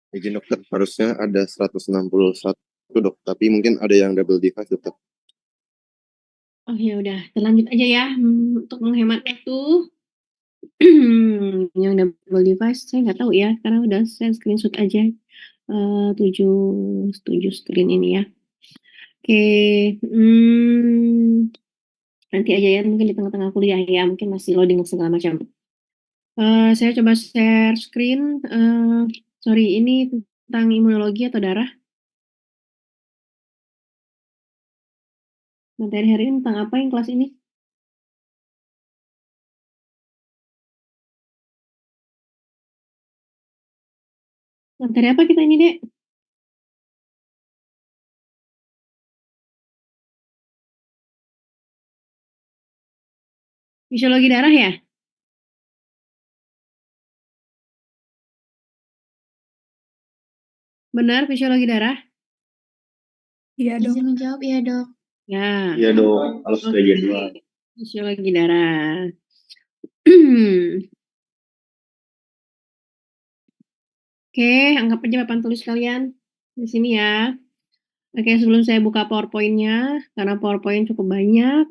Izin dokter, harusnya ada 161 dok, tapi mungkin ada yang double device dokter. Oh ya udah, terlanjut aja ya. Untuk menghemat waktu, yang double device saya nggak tahu ya, karena udah saya screenshot aja 7 screen ini ya. Oke, nanti aja ya, mungkin di tengah-tengah kuliah ya, mungkin masih loading segala macam. Saya coba share screen. Sorry, ini tentang imunologi atau darah. Materi hari ini tentang apa yang kelas ini? Materi apa kita ini, Dek? Fisiologi darah ya? Benar, fisiologi darah? Iya dok. Izin menjawab ya dok. Ya. Iya dok, harus Oke. sudah jadwal. Fisiologi darah. Oke, anggap aja papan tulis kalian di sini ya. Oke, sebelum saya buka PowerPoint-nya, karena PowerPoint cukup banyak,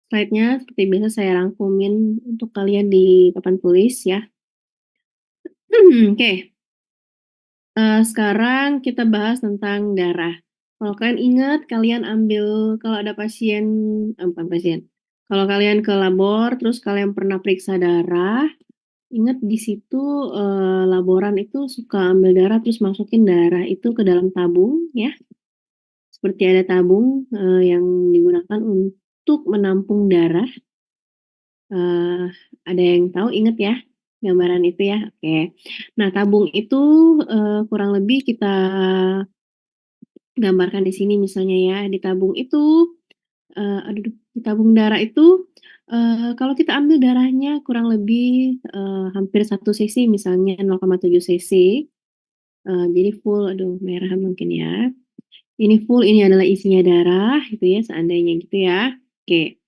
slide-nya seperti biasa saya rangkumin untuk kalian di papan tulis ya. Oke, sekarang kita bahas tentang darah. Kalau kalian ingat, kalian ambil, kalau ada pasien, bukan pasien, kalau kalian ke labor, terus kalian pernah periksa darah, ingat di situ laboran itu suka ambil darah, terus masukin darah itu ke dalam tabung ya. Seperti ada tabung yang digunakan untuk menampung darah. Ada yang tahu, ingat ya gambaran itu ya? Oke. Nah, tabung itu kurang lebih kita gambarkan di sini misalnya ya. Di tabung itu, di tabung darah itu, kalau kita ambil darahnya kurang lebih hampir 1 cc, misalnya 0,7 cc. Jadi full, aduh merah mungkin ya. Ini full, ini adalah isinya darah gitu ya, seandainya gitu ya. Oke.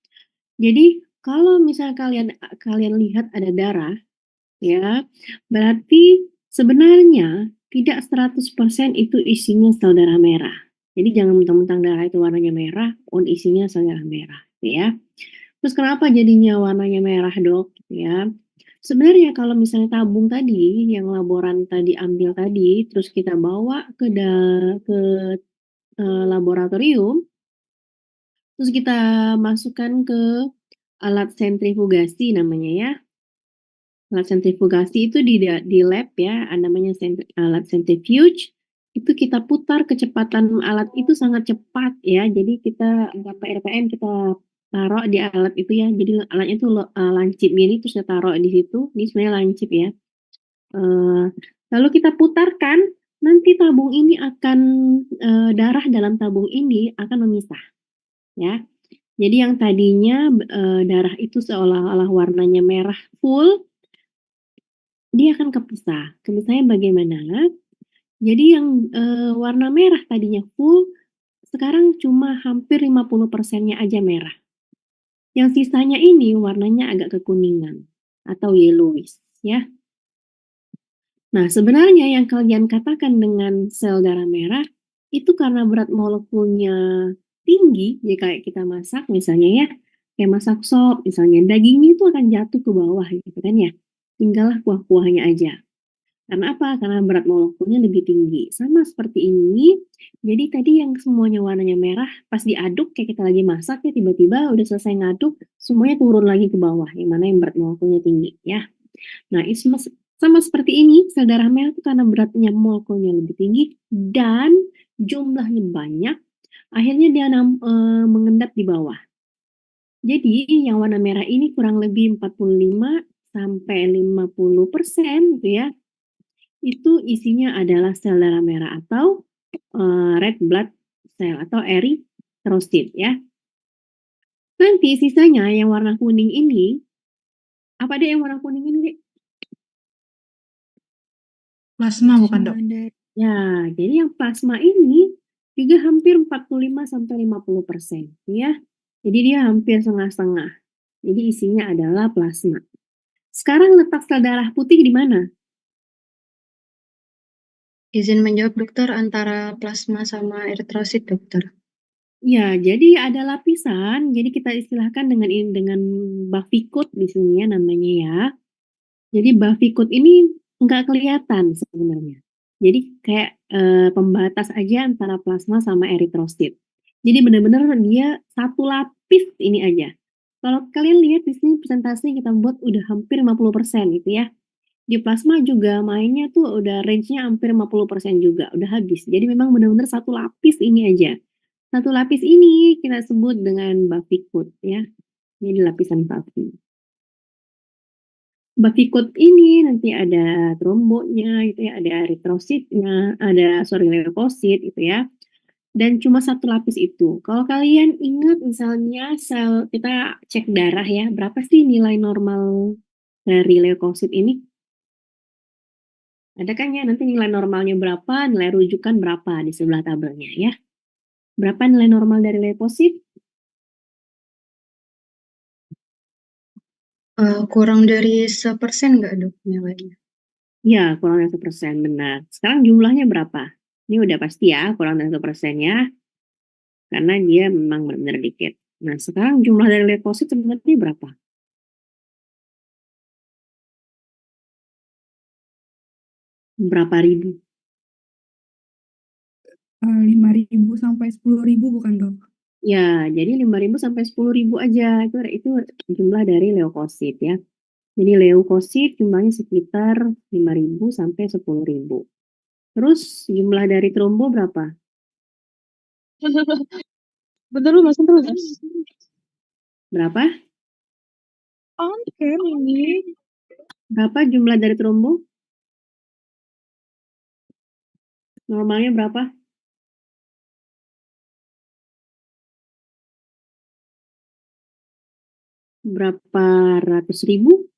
Jadi kalau misalnya kalian lihat ada darah ya, berarti sebenarnya tidak 100% itu isinya sel darah merah. Jadi jangan mentang-mentang darah itu warnanya merah, isinya sel darah merah, gitu ya. Terus kenapa jadinya warnanya merah, Dok? Gitu ya. Sebenarnya kalau misalnya tabung tadi, yang laboran tadi ambil tadi, terus kita bawa ke laboratorium, terus kita masukkan ke alat sentrifugasi namanya ya. Alat sentrifugasi itu di lab ya, namanya alat centrifuge. Itu kita putar, kecepatan alat itu sangat cepat ya. Jadi kita berapa RPM kita taruh di alat itu ya. Jadi alatnya itu lancip gini, terus kita taruh di situ. Ini sebenarnya lancip ya. Lalu kita putarkan, nanti tabung ini akan darah dalam tabung ini akan memisah ya. Jadi yang tadinya darah itu seolah-olah warnanya merah full, dia akan kepisah. Kepisahnya bagaimana? Jadi yang warna merah tadinya full, sekarang cuma hampir 50%-nya aja merah. Yang sisanya ini warnanya agak kekuningan atau yellowish ya. Nah, sebenarnya yang kalian katakan dengan sel darah merah itu karena berat molekulnya tinggi, ya kayak kita masak misalnya ya, kayak masak sop misalnya, dagingnya itu akan jatuh ke bawah gitu kan ya. Tinggallah kuah-kuahnya aja. Karena apa? Karena berat molekulnya lebih tinggi. Sama seperti ini. Jadi tadi yang semuanya warnanya merah, pas diaduk kayak kita lagi masak ya, tiba-tiba udah selesai ngaduk, semuanya turun lagi ke bawah, yang mana yang berat molekulnya tinggi ya. Nah, sama seperti ini, sel darah merah itu karena beratnya molekulnya lebih tinggi dan jumlahnya banyak, akhirnya dia mengendap di bawah. Jadi yang warna merah ini kurang lebih 45 sampai 50% gitu ya. Itu isinya adalah sel darah merah atau red blood cell atau eritrosit ya. Nanti sisanya yang warna kuning ini, apa deh yang warna kuning ini deh? Plasma bukan dok? Ya, jadi yang plasma ini juga hampir 45 sampai 50% ya. Jadi dia hampir setengah-setengah. Jadi isinya adalah plasma. Sekarang letak sel darah putih di mana? Izin menjawab dokter, antara plasma sama eritrosit dokter. Ya, jadi ada lapisan, jadi kita istilahkan dengan Bavikut di sini ya namanya ya. Jadi Bavikut ini nggak kelihatan sebenarnya. Jadi kayak pembatas aja antara plasma sama eritrosit. Jadi benar-benar dia satu lapis ini aja. Kalau kalian lihat di sini presentasinya kita buat udah hampir 50% gitu ya. Di plasma juga mainnya tuh udah range-nya hampir 50% juga, udah habis. Jadi memang benar-benar satu lapis ini aja. Satu lapis ini kita sebut dengan Bavikut ya. Ini lapisan Bavi. Bavikut ini nanti ada trombonya gitu ya, ada eritrositnya, ada leukosit gitu ya. Dan cuma satu lapis itu. Kalau kalian ingat misalnya sel kita cek darah ya, berapa sih nilai normal dari leukosit ini? Ada kan ya nanti nilai normalnya berapa, nilai rujukan berapa di sebelah tabelnya ya. Berapa nilai normal dari leukosit? Kurang dari 1% nggak dok nilainya? Ya, kurang dari 1%, benar. Sekarang jumlahnya berapa? Ini udah pasti ya, kurang dari 1% ya. Karena dia memang benar-benar dikit. Nah, sekarang jumlah dari leukosit sebenarnya berapa? Berapa ribu? 5.000 sampai 10.000 bukan dok? Ya, jadi 5.000 sampai 10.000 aja. Itu jumlah dari leukosit ya. Jadi leukosit jumlahnya sekitar 5.000 sampai 10.000. Terus jumlah dari trombo berapa? Bentar lu masuk terus. Berapa? Oke, ini. Berapa jumlah dari trombo? Normalnya berapa? Berapa ratus ribu?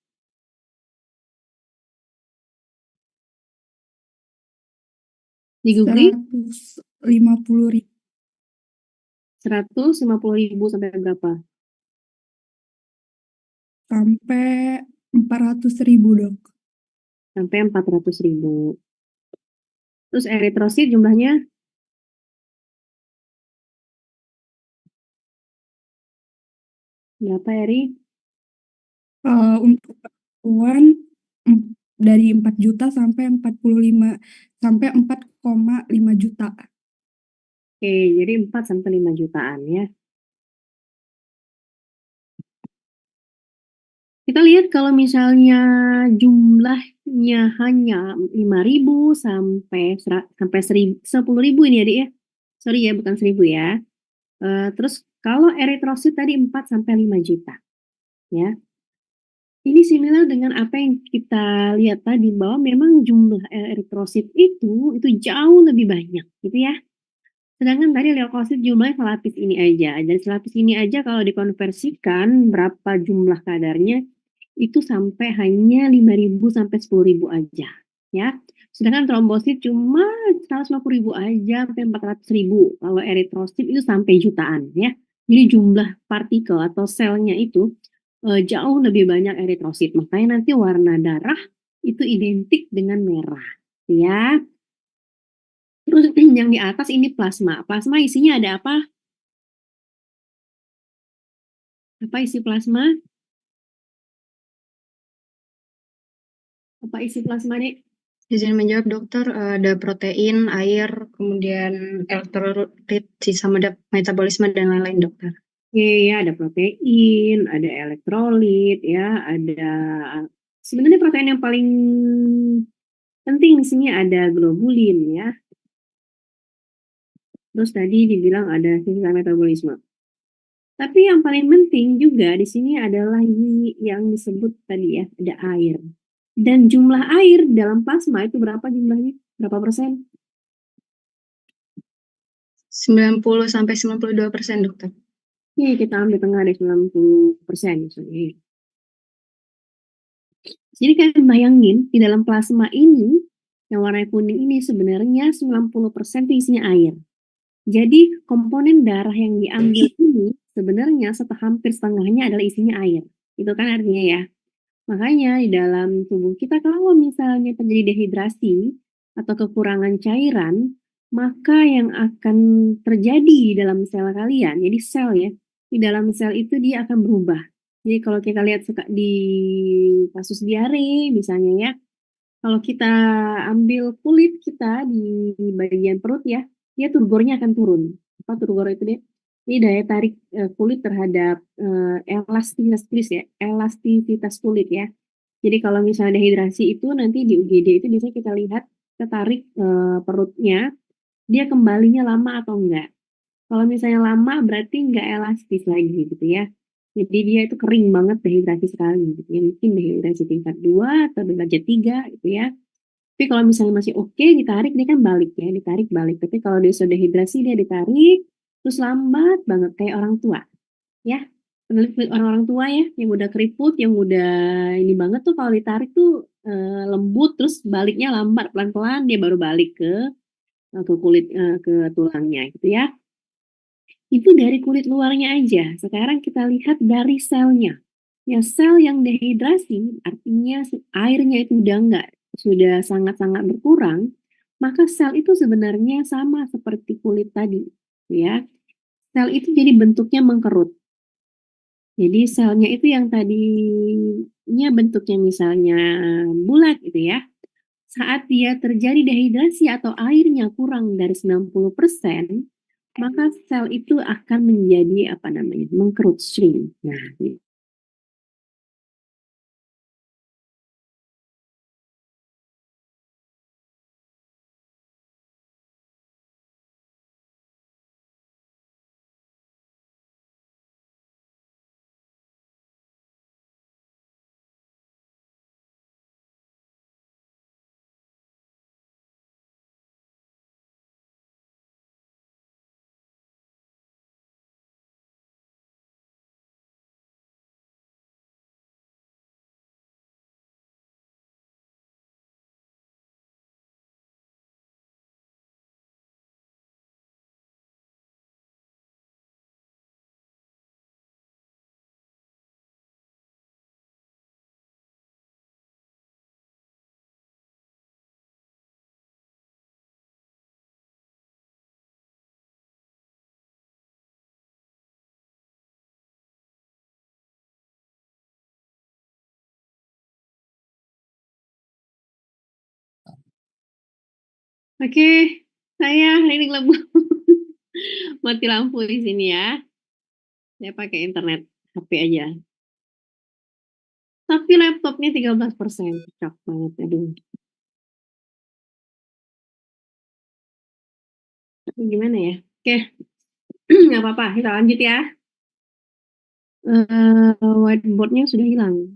Di Google 150.000 150.000 sampai berapa? sampai 400.000 dok. Sampai 400.000. Terus eritrosit jumlahnya? Berapa Eri? Untuk perempuan dari 4 juta sampai 4,5 juta. Oke, jadi 4 sampai 5 jutaan ya. Kita lihat kalau misalnya jumlahnya hanya 5.000 sampai 10.000 ini adik ya. Sorry ya, bukan 1.000 ya. Terus kalau eritrosit tadi 4 sampai 5 juta. Ya. Ini similar dengan apa yang kita lihat tadi bahwa memang jumlah eritrosit itu jauh lebih banyak gitu ya. Sedangkan tadi leukosit jumlahnya selapis ini aja. Dan selapis ini aja kalau dikonversikan berapa jumlah kadarnya itu sampai hanya 5.000 sampai 10.000 aja ya. Sedangkan trombosit cuma 150.000 aja sampai 400.000. Kalau eritrosit itu sampai jutaan ya. Jadi jumlah partikel atau selnya itu jauh lebih banyak eritrosit. Makanya nanti warna darah itu identik dengan merah ya. Terus yang di atas ini plasma. Plasma isinya ada apa? Apa isi plasma? Apa isi plasma, Dek? Izin menjawab dokter, ada protein, air, kemudian elektrolit, sisa metabolisme dan lain-lain dokter. Oke, ya ada protein, ada elektrolit, ya ada sebenarnya protein yang paling penting di sini ada globulin ya. Terus tadi dibilang ada sisa metabolisme. Tapi yang paling penting juga di sini adalah yang disebut tadi ya, ada air. Dan jumlah air dalam plasma itu berapa jumlahnya? Berapa persen? 90 sampai 92% dokter. Oke, kita ambil tengah deh 90% misalnya. Jadi kalian bayangin di dalam plasma ini yang warna kuning ini sebenarnya 90% itu isinya air. Jadi komponen darah yang diambil ini sebenarnya hampir setengahnya adalah isinya air. Itu kan artinya ya. Makanya di dalam tubuh kita kalau misalnya terjadi dehidrasi atau kekurangan cairan, maka yang akan terjadi di dalam sel kalian, jadi sel ya, di dalam sel itu dia akan berubah. Jadi kalau kita lihat di kasus diare misalnya ya, kalau kita ambil kulit kita di bagian perut ya, dia turgornya akan turun. Apa turgor itu dia? Ini daya tarik kulit terhadap elastisitas kulit ya, elastisitas kulit ya. Jadi kalau misalnya dehidrasi itu nanti di UGD itu biasanya kita lihat ketarik perutnya, dia kembalinya lama atau enggak. Kalau misalnya lama berarti enggak elastis lagi gitu ya. Jadi dia itu kering banget dehidrasi sekali gitu ya. Mungkin dehidrasi tingkat 2 atau derajat 3 gitu ya. Tapi kalau misalnya masih oke ditarik dia kan balik ya, ditarik balik. Tapi kalau dia sudah dehidrasi dia ditarik terus lambat banget kayak orang tua ya. Orang-orang tua ya yang udah keriput, yang udah ini banget tuh kalau ditarik tuh lembut terus baliknya lambat pelan-pelan dia baru balik ke kulit ke tulangnya gitu ya. Itu dari kulit luarnya aja. Sekarang kita lihat dari selnya. Ya sel yang dehidrasi artinya airnya itu sudah sangat-sangat berkurang, maka sel itu sebenarnya sama seperti kulit tadi, ya. Sel itu jadi bentuknya mengkerut. Jadi selnya itu yang tadinya bentuknya misalnya bulat gitu ya. Saat dia terjadi dehidrasi atau airnya kurang dari 90%, maka sel itu akan menjadi apa namanya? Mengkerut, shrink. Nah, gitu. Oke, saya hari ini ngelebur. Mati lampu di sini ya. Saya pakai internet HP aja. Tapi laptopnya 13%. Cocok banget, aduh. Gimana ya? Oke, nggak apa-apa, kita lanjut ya. Whiteboardnya sudah hilang.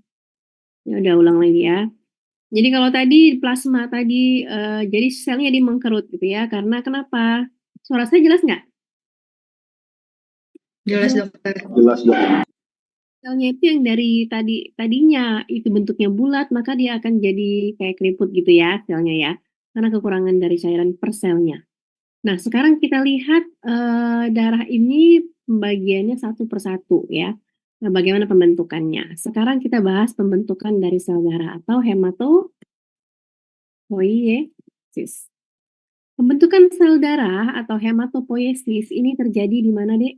Ya udah ulang lagi ya. Jadi kalau tadi plasma tadi, jadi selnya dia mengkerut gitu ya. Karena kenapa? Suara saya jelas nggak? Jelas dokter. Jelas dok. Selnya itu yang dari tadinya itu bentuknya bulat, maka dia akan jadi kayak keriput gitu ya selnya ya. Karena kekurangan dari cairan per selnya. Nah, sekarang kita lihat darah ini pembagiannya satu persatu ya. Nah, bagaimana pembentukannya? Sekarang kita bahas pembentukan dari sel darah atau hematopoiesis. Pembentukan sel darah atau hematopoiesis ini terjadi di mana, Dek?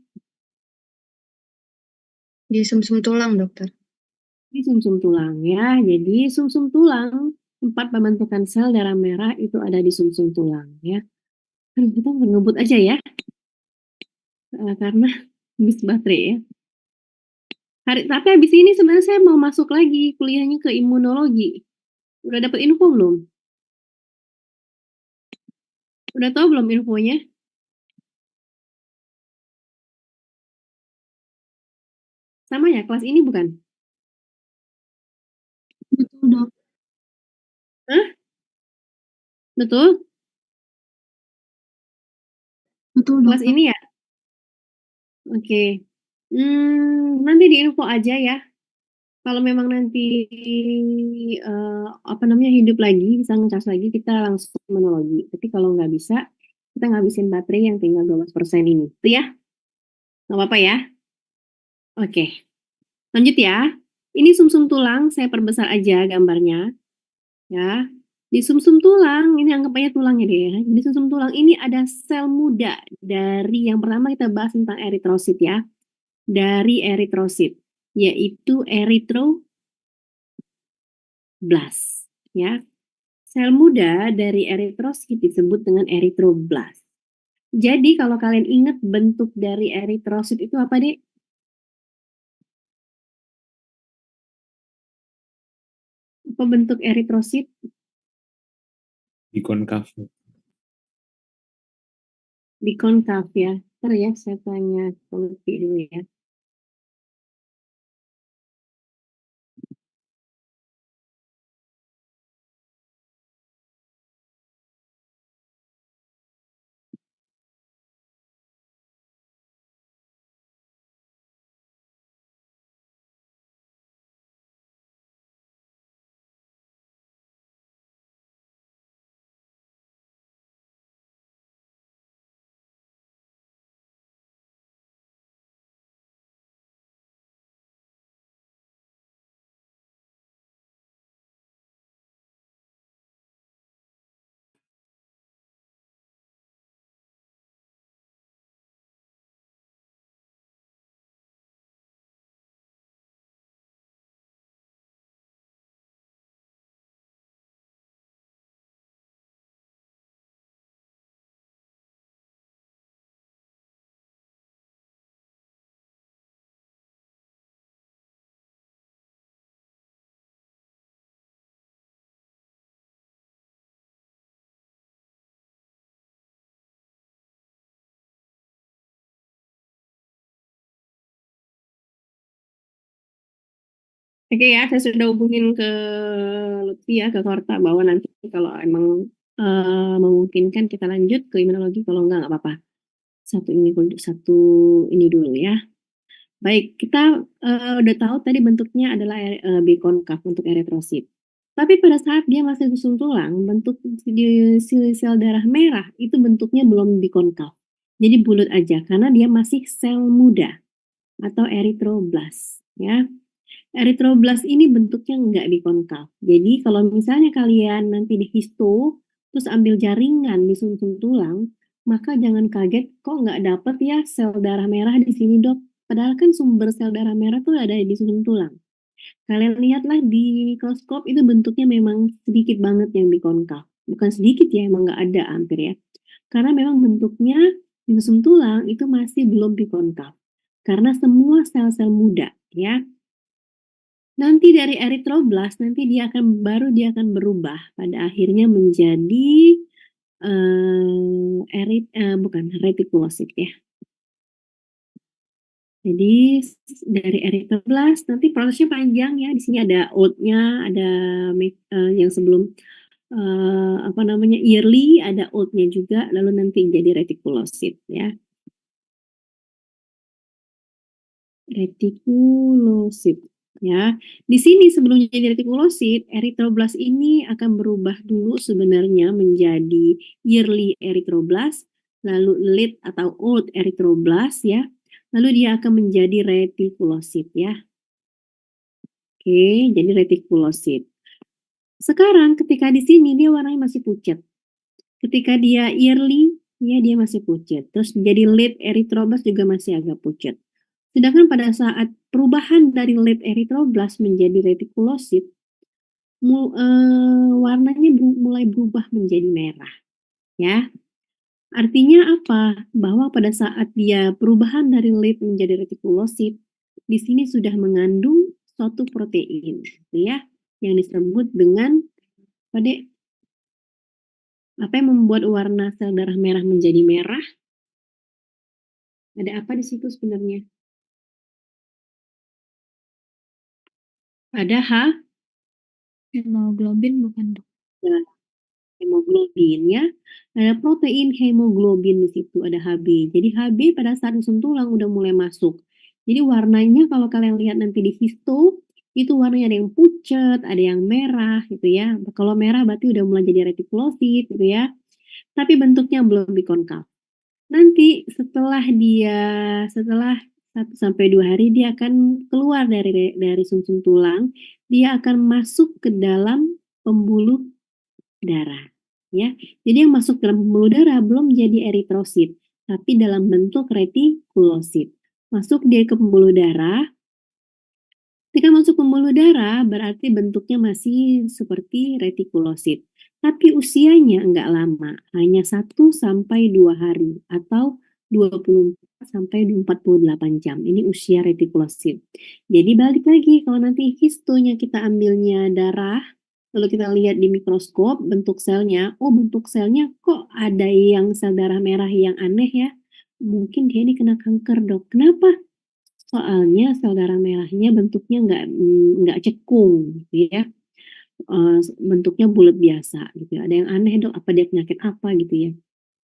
Di sumsum tulang, dokter. Di sumsum tulang ya. Jadi sumsum tulang, tempat pembentukan sel darah merah itu ada di sumsum tulang ya. Kita ngebut aja ya. Karena habis baterai ya. Tapi habis ini sebenarnya saya mau masuk lagi kuliahnya ke imunologi. Udah dapat info belum? Udah tahu belum infonya? Sama ya, kelas ini bukan? Betul, dok. Hah? Betul? Betul, Kelas dokter. ini ya? Oke. Nanti diinfo aja ya. Kalau memang nanti apa namanya hidup lagi, bisa ngecas lagi, kita langsung imunologi. Tapi kalau nggak bisa, kita ngabisin baterai yang tinggal 12% ini. Itu ya? Nggak apa-apa ya? Oke. Lanjut ya. Ini sumsum tulang, saya perbesar aja gambarnya. Ya. Di sumsum tulang, ini anggap aja tulangnya deh ya. Di sumsum tulang ini ada sel muda dari yang pertama kita bahas tentang eritrosit ya. Dari eritrosit, yaitu eritroblast ya. Sel muda dari eritrosit disebut dengan eritroblast. Jadi kalau kalian ingat bentuk dari eritrosit itu apa, Dek? Apa bentuk eritrosit? Bikonkav. Bikonkav ya. Ntar ya saya tanya ke Lutfi dulu ya. Oke ya, saya sudah hubungin ke Lutfi ya, ke Korta, bahwa nanti kalau emang memungkinkan kita lanjut ke imunologi, kalau enggak apa-apa. Satu ini dulu ya. Baik, kita udah tahu tadi bentuknya adalah bikonkav untuk eritrosit. Tapi pada saat dia masih susun tulang, bentuk di sel darah merah itu bentuknya belum bikonkav. Jadi bulat aja karena dia masih sel muda atau eritroblast ya. Eritroblast ini bentuknya nggak bikonkav. Jadi kalau misalnya kalian nanti di histo, terus ambil jaringan di sumsum tulang, maka jangan kaget kok nggak dapet ya sel darah merah di sini, Dok. Padahal kan sumber sel darah merah tuh ada di sumsum tulang. Kalian lihatlah di mikroskop itu bentuknya memang sedikit banget yang bikonkav. Bukan sedikit ya, emang nggak ada hampir ya. Karena memang bentuknya di sumsum tulang itu masih belum bikonkav. Karena semua sel-sel muda ya. Nanti dari eritroblast nanti dia akan berubah pada akhirnya menjadi bukan retikulosit ya. Jadi dari eritroblast nanti prosesnya panjang ya. Di sini ada old-nya, ada yang sebelum yearly, ada old-nya juga, lalu nanti jadi retikulosit ya. Retikulosit ya. Di sini sebelum jadi retikulosit, eritroblast ini akan berubah dulu sebenarnya menjadi yearly eritroblast, lalu late atau old eritroblast ya. Lalu dia akan menjadi retikulosit ya. Oke, jadi retikulosit. Sekarang ketika di sini dia warnanya masih pucat. Ketika dia yearly, ya dia masih pucat. Terus jadi late eritroblast juga masih agak pucat. Sedangkan pada saat perubahan dari late eritroblast menjadi retikulosit, warnanya mulai berubah menjadi merah. Ya. Artinya apa? Bahwa pada saat dia perubahan dari late menjadi retikulosit, di sini sudah mengandung suatu protein, gitu ya, yang disebut dengan apa yang membuat warna sel darah merah menjadi merah? Ada apa di situ sebenarnya? Ada hemoglobin bukan, Dok? Ya, hemoglobin ya. Ada protein hemoglobin di situ, ada Hb. Jadi Hb pada saat sumsum tulang udah mulai masuk. Jadi warnanya kalau kalian lihat nanti di histo, itu warnanya ada yang pucat, ada yang merah gitu ya. Kalau merah berarti udah mulai jadi retikulosit gitu ya. Tapi bentuknya belum bikonkav. Nanti setelah 1 sampai 2 hari dia akan keluar dari sumsum tulang, dia akan masuk ke dalam pembuluh darah. Ya, jadi yang masuk dalam pembuluh darah belum jadi eritrosit, tapi dalam bentuk retikulosit. Masuk dia ke pembuluh darah. Ketika masuk pembuluh darah berarti bentuknya masih seperti retikulosit. Tapi usianya enggak lama, hanya 1 sampai 2 hari atau 24 sampai 48 jam. Ini usia retikulosit. Jadi balik lagi kalau nanti histonya kita ambilnya darah, lalu kita lihat di mikroskop bentuk selnya, oh bentuk selnya kok ada yang sel darah merah yang aneh ya. Mungkin dia ini kena kanker, Dok. Kenapa? Soalnya sel darah merahnya bentuknya nggak cekung gitu ya, bentuknya bulat biasa gitu ya. Ada yang aneh, Dok, apa dia penyakit apa gitu ya.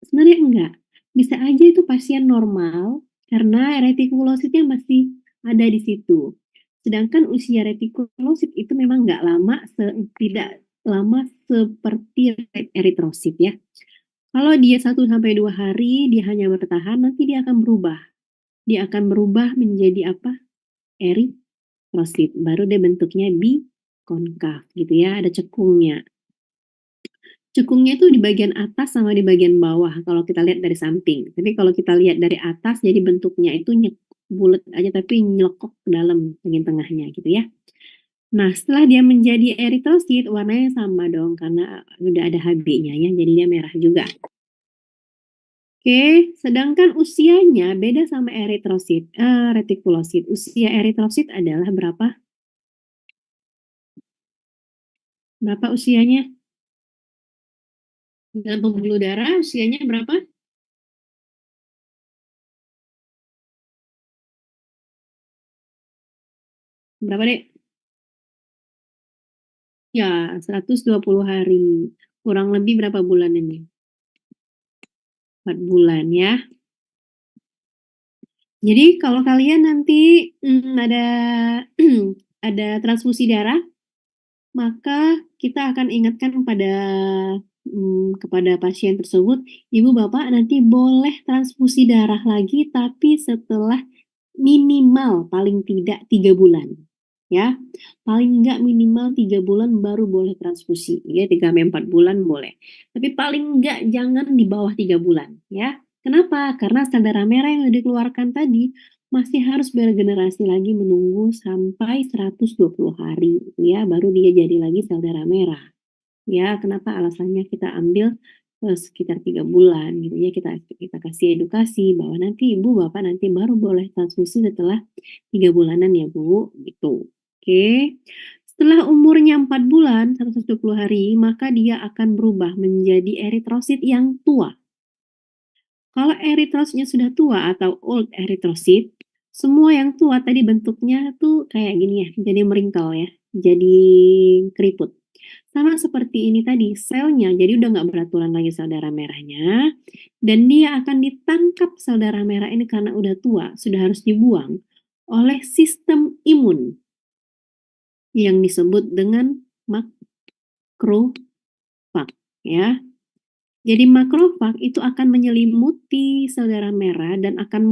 Sebenarnya enggak, bisa aja itu pasien normal karena retikulositnya masih ada di situ. Sedangkan usia retikulosit itu memang nggak lama, tidak lama seperti eritrosit ya. Kalau dia 1 sampai 2 hari dia hanya bertahan, nanti dia akan berubah. Dia akan berubah menjadi apa? Eritrosit. Baru dia bentuknya bikonkav gitu ya, ada cekungnya. Cekungnya itu di bagian atas sama di bagian bawah kalau kita lihat dari samping. Tapi kalau kita lihat dari atas jadi bentuknya itu bulat aja tapi nyelekok ke dalam bagian tengahnya gitu ya. Nah, setelah dia menjadi eritrosit warnanya sama dong karena udah ada Hb-nya ya, jadi dia merah juga. Oke, sedangkan usianya beda sama eritrosit, retikulosit. Usia eritrosit adalah berapa? Berapa usianya? Dalam pembuluh darah usianya berapa? Berapa, Dek? Ya, 120 hari. Kurang lebih berapa bulan ini? 4 bulan ya. Jadi kalau kalian nanti ada ada transfusi darah, maka kita akan ingatkan kepada pasien tersebut, Ibu Bapak nanti boleh transfusi darah lagi tapi setelah minimal paling tidak 3 bulan. Ya, paling enggak minimal 3 bulan baru boleh transfusi. Ya, 3 sampai 4 bulan boleh. Tapi paling enggak jangan di bawah 3 bulan, ya. Kenapa? Karena sel darah merah yang dikeluarkan tadi masih harus beregenerasi lagi menunggu sampai 120 hari, ya, baru dia jadi lagi sel darah merah. Ya, kenapa alasannya kita ambil sekitar 3 bulan gitu ya, kita kasih edukasi bahwa nanti Ibu Bapak nanti baru boleh transfusi setelah 3 bulanan ya Bu, gitu. Oke. Setelah umurnya 4 bulan, 120 hari, maka dia akan berubah menjadi eritrosit yang tua. Kalau eritrositnya sudah tua atau old eritrosit, semua yang tua tadi bentuknya tuh kayak gini ya, jadi meringkel ya, jadi keriput. Sama seperti ini tadi, selnya jadi udah nggak beraturan lagi sel darah merahnya, dan dia akan ditangkap sel darah merah ini karena udah tua, sudah harus dibuang oleh sistem imun yang disebut dengan makrofag ya. Jadi makrofag itu akan menyelimuti sel darah merah dan akan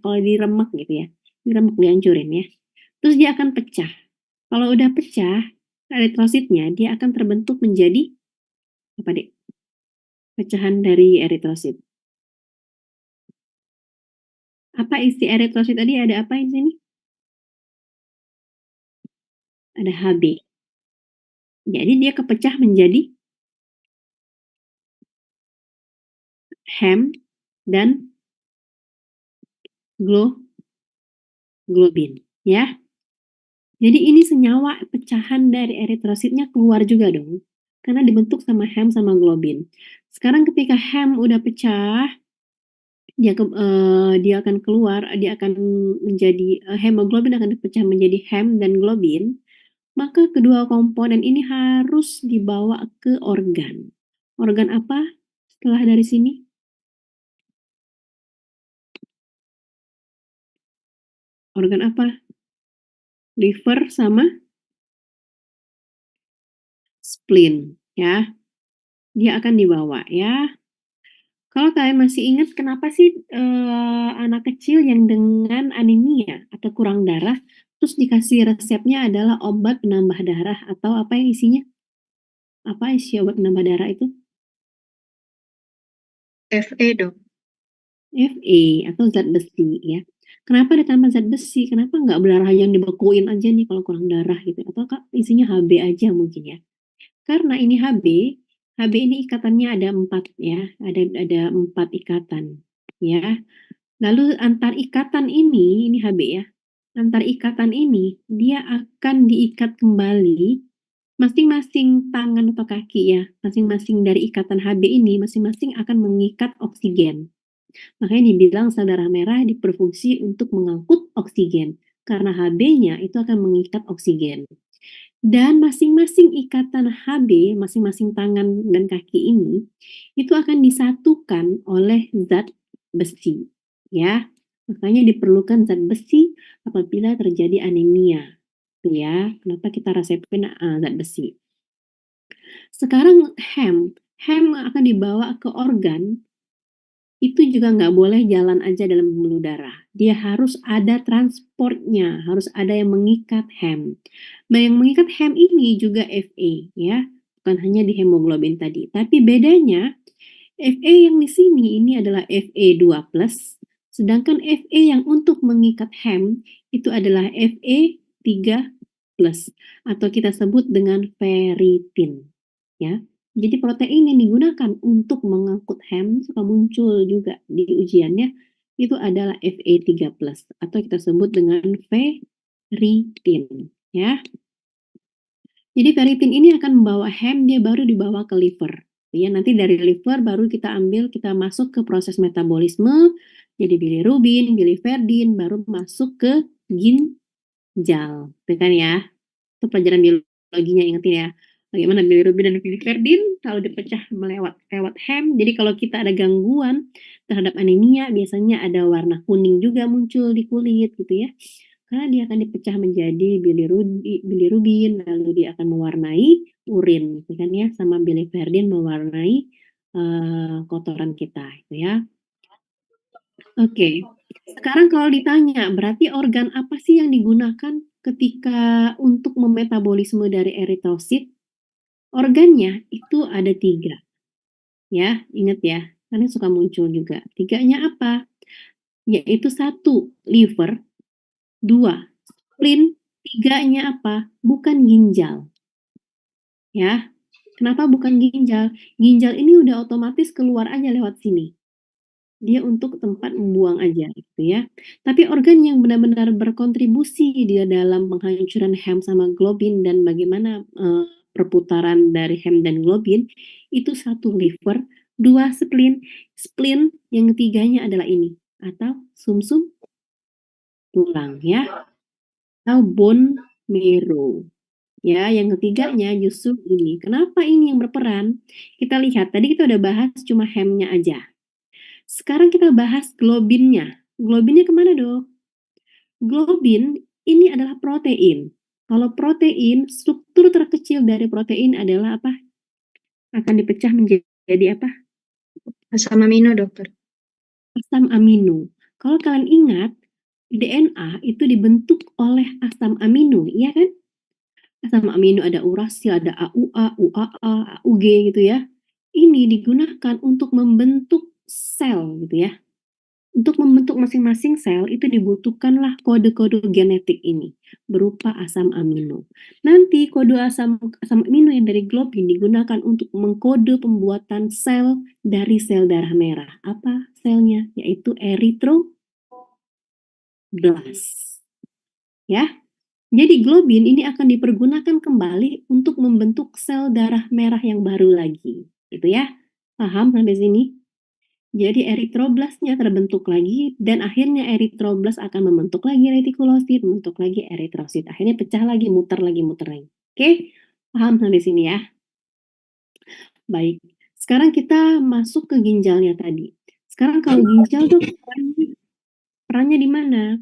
kalau diremek gitu ya, diremek dihancurin ya. Terus dia akan pecah. Kalau udah pecah, eritrositnya dia akan terbentuk menjadi apa, Dek? Pecahan dari eritrosit. Apa isi eritrosit tadi? Ada apa di sini? Ada Hb. Jadi dia kepecah menjadi hem dan globin ya. Jadi ini senyawa pecahan dari eritrositnya keluar juga dong. Karena dibentuk sama hem sama globin. Sekarang ketika hem udah pecah, dia akan keluar, dia akan menjadi hemoglobin akan dipecah menjadi hem dan globin. Maka kedua komponen ini harus dibawa ke organ. Organ apa setelah dari sini? Organ apa? Liver sama spleen ya. Dia akan dibawa ya. Kalau kalian masih ingat kenapa sih anak kecil yang dengan anemia atau kurang darah terus dikasih resepnya adalah obat penambah darah atau apa yang isinya? Apa isi obat penambah darah itu? Fe, Dok. Fe atau zat besi ya. Kenapa ditambah zat besi? Kenapa nggak berdarah yang dibekuin aja nih kalau kurang darah gitu? Atau isinya Hb aja mungkin ya? Karena ini Hb ini ikatannya ada 4 ya, ada 4 ikatan ya. Lalu antar ikatan ini Hb ya. Antar ikatan ini dia akan diikat kembali masing-masing tangan atau kaki ya. Masing-masing dari ikatan Hb ini masing-masing akan mengikat oksigen. Makanya dibilang sel darah merah berfungsi untuk mengangkut oksigen karena Hb-nya itu akan mengikat oksigen. Dan masing-masing ikatan Hb, masing-masing tangan dan kaki ini itu akan disatukan oleh zat besi, ya. Makanya diperlukan zat besi apabila terjadi anemia, tuh ya. Kenapa kita resepin zat besi? Sekarang hem akan dibawa ke organ. Itu juga nggak boleh jalan aja dalam pembuluh darah. Dia harus ada transportnya, harus ada yang mengikat hem. Nah, yang mengikat hem ini juga Fa ya, bukan hanya di hemoglobin tadi. Tapi bedanya Fa yang di sini ini adalah Fe2+, sedangkan Fe yang untuk mengikat hem itu adalah Fe3+, atau kita sebut dengan ferritin ya. Jadi protein yang digunakan untuk mengangkut hem suka muncul juga di ujiannya itu adalah Fe3+, atau kita sebut dengan ferritin ya. Jadi ferritin ini akan membawa hem, dia baru dibawa ke liver. Ya, nanti dari liver baru kita masuk ke proses metabolisme, jadi bilirubin, biliverdin, baru masuk ke ginjal. Itu kan ya. Itu pelajaran biologinya, ingetin ya. Bagaimana bilirubin dan biliverdin kalau dipecah lewat hem. Jadi kalau kita ada gangguan terhadap anemia, biasanya ada warna kuning juga muncul di kulit gitu ya. Karena dia akan dipecah menjadi bilirubin, lalu dia akan mewarnai urin, gitu kan ya, sama biliverdin mewarnai kotoran kita, gitu ya. Oke, sekarang kalau ditanya, berarti organ apa sih yang digunakan ketika untuk memetabolisme dari eritrosit? Organnya itu ada 3, ya, ingat ya, karena suka muncul juga. 3-nya apa? Yaitu 1, liver, 2, spleen, 3-nya apa? Bukan ginjal. Ya, kenapa bukan ginjal? Ginjal ini udah otomatis keluar aja lewat sini. Dia untuk tempat membuang aja gitu ya. Tapi organ yang benar-benar berkontribusi di dalam penghancuran hem sama globin dan bagaimana perputaran dari hem dan globin itu 1 liver, 2 spleen, spleen yang ketiganya adalah ini atau sumsum tulang ya, atau bone marrow. Ya, yang ketiganya justru ini. Kenapa ini yang berperan? Kita lihat, tadi kita udah bahas cuma hemnya aja. Sekarang kita bahas globinnya. Globinnya kemana dok? Globin ini adalah protein. Kalau protein, struktur terkecil dari protein adalah apa? Akan dipecah menjadi apa? Asam amino, dokter. Asam amino. Kalau kalian ingat, DNA itu dibentuk oleh asam amino, iya kan? Asam amino ada urasil, ada AUA, UAA, AUG gitu ya. Ini digunakan untuk membentuk sel gitu ya. Untuk membentuk masing-masing sel itu dibutuhkanlah kode-kode genetik ini berupa asam amino. Nanti kode asam amino yang dari globin digunakan untuk mengkode pembuatan sel dari sel darah merah. Apa selnya? Yaitu erythroblast. Ya. Jadi globin ini akan dipergunakan kembali untuk membentuk sel darah merah yang baru lagi. Gitu ya. Paham sampai sini? Jadi eritroblastnya terbentuk lagi dan akhirnya eritroblast akan membentuk lagi retikulosit, membentuk lagi eritrosit. Akhirnya pecah lagi, muter lagi. Oke? Paham sampai sini ya? Baik. Sekarang kita masuk ke ginjalnya tadi. Sekarang kalau ginjal tuh perannya di mana?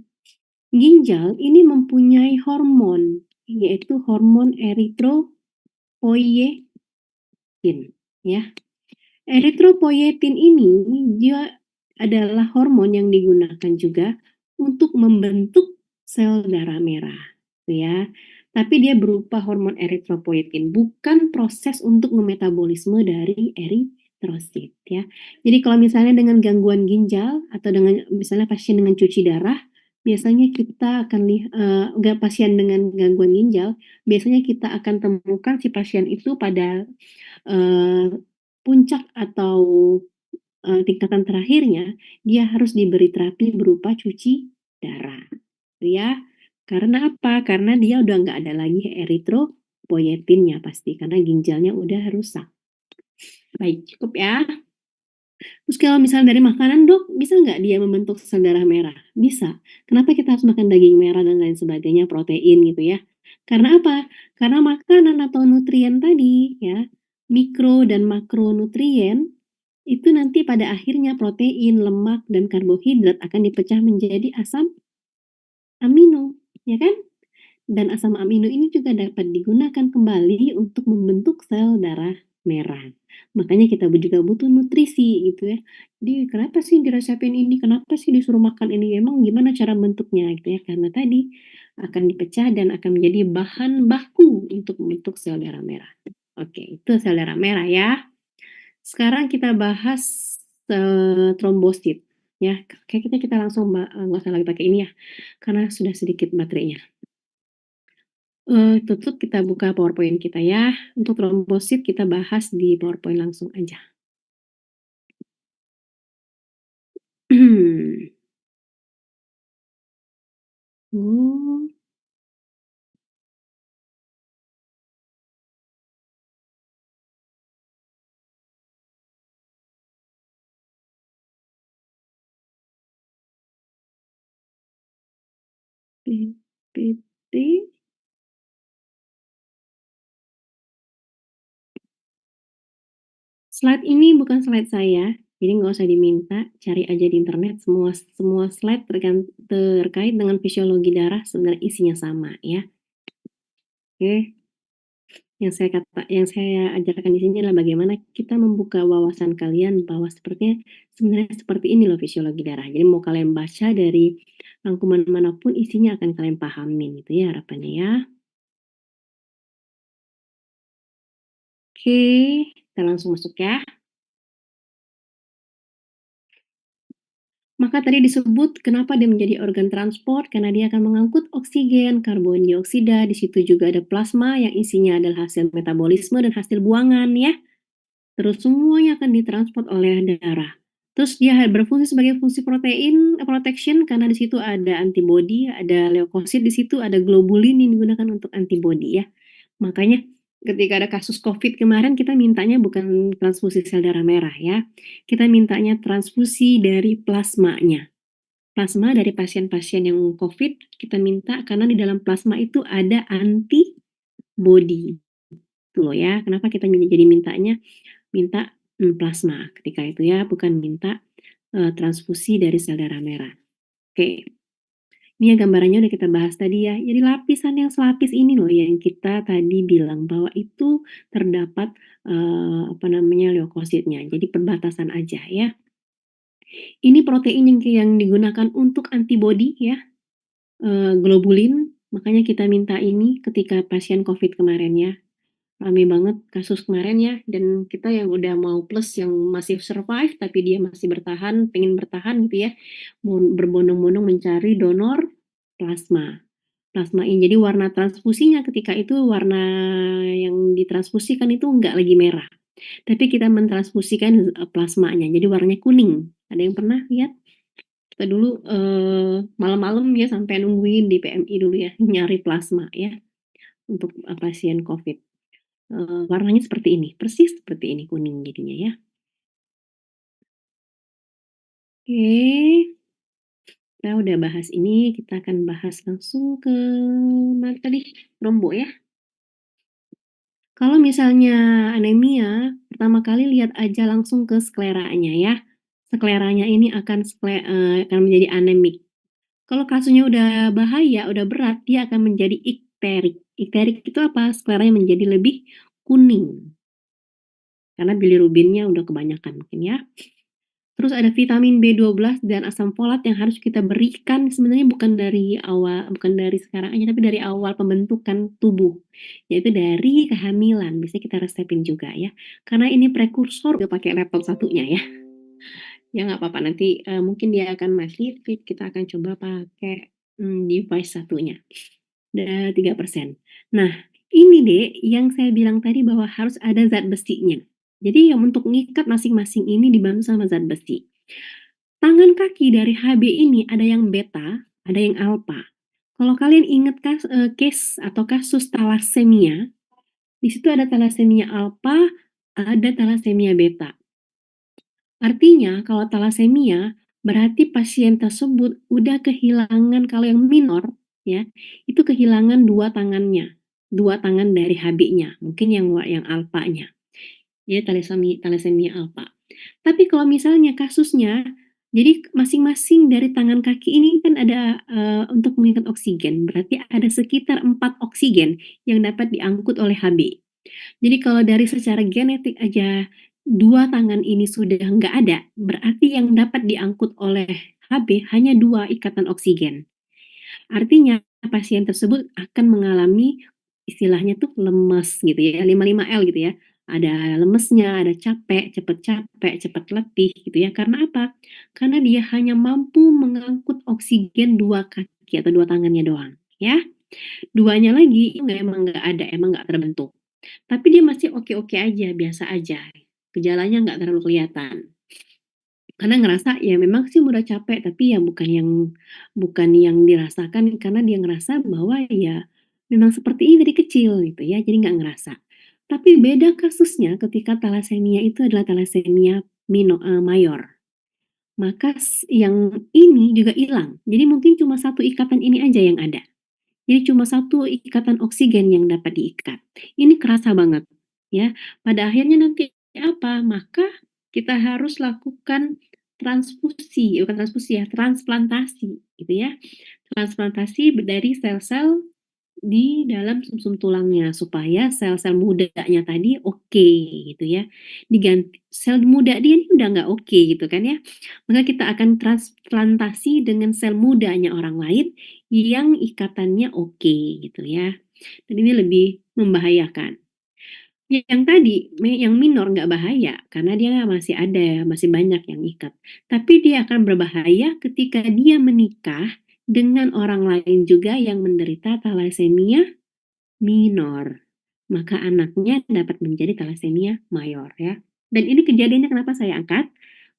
Ginjal ini mempunyai hormon, yaitu hormon eritropoietin, ya. Eritropoietin ini dia adalah hormon yang digunakan juga untuk membentuk sel darah merah, ya. tapi dia berupa hormon eritropoietin, bukan proses untuk memetabolisme dari eritrosit ya. Jadi kalau misalnya dengan gangguan ginjal atau dengan misalnya pasien dengan cuci darah, biasanya kita akan enggak pasien dengan gangguan ginjal, biasanya kita akan temukan si pasien itu pada puncak atau tingkatan terakhirnya, dia harus diberi terapi berupa cuci darah, ya. Karena apa? Karena dia udah nggak ada lagi eritropoietinnya pasti, karena ginjalnya udah rusak. Baik, cukup ya. Terus kalau misalnya dari makanan, Dok, bisa nggak dia membentuk sel darah merah? Bisa. Kenapa kita harus makan daging merah dan lain sebagainya, protein gitu ya? Karena apa? Karena makanan atau nutrien tadi ya, mikro dan makronutrien itu nanti pada akhirnya protein, lemak, dan karbohidrat akan dipecah menjadi asam amino, ya kan? Dan asam amino ini juga dapat digunakan kembali untuk membentuk sel darah merah. Makanya kita juga butuh nutrisi gitu ya. Jadi kenapa sih diresepin ini? Kenapa sih disuruh makan ini? Emang gimana cara bentuknya gitu ya? Karena tadi akan dipecah dan akan menjadi bahan baku untuk membentuk sel darah merah. Oke, itu sel darah merah ya. Sekarang kita bahas trombosit ya. Kayaknya kita langsung nggak usah lagi pakai ini ya, karena sudah sedikit baterainya. Tutup, kita buka PowerPoint kita ya. Untuk trombosit kita bahas di PowerPoint langsung aja. Oh. PPT. Slide ini bukan slide saya, jadi nggak usah diminta, cari aja di internet semua slide terkait dengan fisiologi darah sebenarnya isinya sama ya. Oke. Yang saya ajarkan di sini adalah bagaimana kita membuka wawasan kalian bahwa sebenarnya seperti ini loh fisiologi darah. Jadi mau kalian baca dari rangkuman manapun isinya akan kalian pahamin gitu ya harapannya ya. Oke, kita langsung masuk ya. Maka tadi disebut kenapa dia menjadi organ transport, karena dia akan mengangkut oksigen, karbon dioksida, di situ juga ada plasma yang isinya adalah hasil metabolisme dan hasil buangan ya. Terus semuanya akan ditransport oleh darah. Terus dia berfungsi sebagai fungsi protein protection karena di situ ada antibody, ada leukosit, di situ ada globulin yang digunakan untuk antibody ya. Makanya ketika ada kasus COVID kemarin kita mintanya bukan transfusi sel darah merah ya. Kita mintanya transfusi dari plasmanya. Plasma dari pasien-pasien yang COVID kita minta karena di dalam plasma itu ada antibody. Itu loh ya, kenapa kita jadi minta plasma ketika itu ya, bukan minta transfusi dari sel darah merah. Oke. Ini ya gambarannya udah kita bahas tadi ya. Jadi lapisan yang selapis ini loh yang kita tadi bilang bahwa itu terdapat leukositnya. Jadi perbatasan aja ya. Ini protein yang digunakan untuk antibody ya. Globulin. Makanya kita minta ini ketika pasien COVID kemarin ya. Rame banget kasus kemarin ya, dan kita yang udah mau plus yang masih survive tapi dia masih pengen bertahan gitu ya, berbondong-bondong mencari donor plasma ini. Jadi warna transfusinya ketika itu warna yang ditransfusikan itu enggak lagi merah, tapi kita mentransfusikan plasmanya jadi warnanya kuning. Ada yang pernah lihat? Kita dulu malam-malam ya sampai nungguin di PMI dulu ya nyari plasma ya untuk pasien COVID. Warnanya seperti ini, persis seperti ini kuning jadinya ya. Oke. Kita udah bahas ini, kita akan bahas langsung ke mana tadi? Trombo ya. Kalau misalnya anemia, pertama kali lihat aja langsung ke skleranya ya. Skleranya ini akan menjadi anemik. Kalau kasusnya udah bahaya, udah berat, dia akan menjadi ikterik. Ikterik itu apa? Skleranya menjadi lebih kuning. Karena bilirubinnya udah kebanyakan mungkin ya. Terus ada vitamin B12 dan asam folat yang harus kita berikan sebenarnya bukan dari sekarang aja, tapi dari awal pembentukan tubuh, yaitu dari kehamilan, biasanya kita resepin juga ya. Karena ini prekursor udah pakai laptop satunya ya. Ya nggak apa-apa nanti, mungkin dia akan mati, tapi kita akan coba pakai, device satunya. 3%. Nah, ini Dek, yang saya bilang tadi bahwa harus ada zat besinya. Jadi yang untuk ngikat masing-masing ini dibantu sama zat besi. Tangan kaki dari HB ini ada yang beta, ada yang alpha. Kalau kalian ingat case atau kasus thalassemia, di situ ada thalassemia alpha, ada thalassemia beta. Artinya kalau thalassemia berarti pasien tersebut udah kehilangan, kalau yang minor ya, itu kehilangan 2 tangannya, 2 tangan dari HB-nya, mungkin yang alpha-nya. Ya thalassemia alpha. Tapi kalau misalnya kasusnya, jadi masing-masing dari tangan kaki ini kan ada untuk mengikat oksigen, berarti ada sekitar 4 oksigen yang dapat diangkut oleh HB. Jadi kalau dari secara genetik aja 2 tangan ini sudah nggak ada, berarti yang dapat diangkut oleh HB hanya 2 ikatan oksigen. Artinya pasien tersebut akan mengalami istilahnya tuh lemes gitu ya, 55L gitu ya. Ada lemesnya, ada capek, cepet letih gitu ya. Karena apa? Karena dia hanya mampu mengangkut oksigen 2 kaki atau 2 tangannya doang ya. Duanya lagi emang nggak ada, emang nggak terbentuk. Tapi dia masih oke-oke aja, biasa aja. Gejalanya nggak terlalu kelihatan. Karena ngerasa ya memang sih udah capek, tapi ya bukan yang dirasakan karena dia ngerasa bahwa ya memang seperti ini dari kecil gitu ya, jadi nggak ngerasa. Tapi beda kasusnya ketika thalassemia itu adalah thalassemia mayor. Maka yang ini juga hilang. Jadi mungkin cuma 1 ikatan ini aja yang ada. Jadi cuma 1 ikatan oksigen yang dapat diikat. Ini kerasa banget ya. Pada akhirnya nanti apa? Maka kita harus lakukan transplantasi gitu ya. Transplantasi dari sel-sel di dalam sumsum tulangnya supaya sel-sel mudanya tadi oke gitu ya. Diganti sel muda dia ini udah nggak oke gitu kan ya. Maka kita akan transplantasi dengan sel mudanya orang lain yang ikatannya oke gitu ya. Dan ini lebih membahayakan. Yang tadi, yang minor nggak bahaya karena dia masih ada, masih banyak yang ikat. Tapi dia akan berbahaya ketika dia menikah dengan orang lain juga yang menderita thalassemia minor. Maka anaknya dapat menjadi thalassemia mayor ya. Dan ini kejadiannya kenapa saya angkat?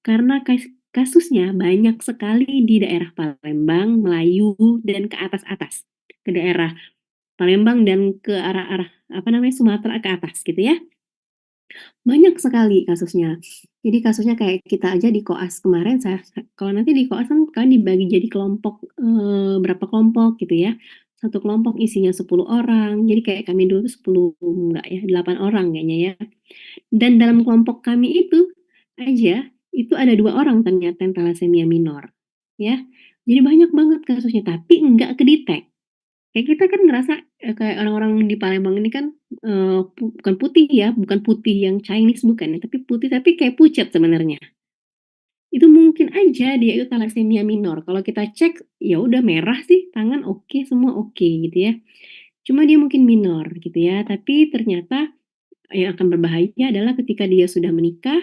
Karena kasusnya banyak sekali di daerah Palembang, Melayu, dan ke atas-atas. Ke daerah Palembang dan ke arah-arah Sumatera ke atas gitu ya. Banyak sekali kasusnya. Jadi kasusnya kayak kita aja di koas kemarin, kalau nanti di koas kan dibagi jadi kelompok, berapa kelompok gitu ya. Satu kelompok isinya 10 orang, jadi kayak kami dulu 10, enggak ya, 8 orang kayaknya ya. Dan dalam kelompok kami itu aja, itu ada 2 orang ternyata yang thalassemia minor, ya. Jadi banyak banget kasusnya, tapi enggak kedetek. Kayak kita kan ngerasa, kayak orang-orang di Palembang ini kan, bukan putih ya, bukan putih yang Chinese bukan ya, tapi putih tapi kayak pucat sebenarnya. Itu mungkin aja dia itu thalassemia minor, kalau kita cek, ya udah merah sih, tangan oke, semua oke gitu ya. Cuma dia mungkin minor gitu ya, tapi ternyata yang akan berbahaya adalah ketika dia sudah menikah,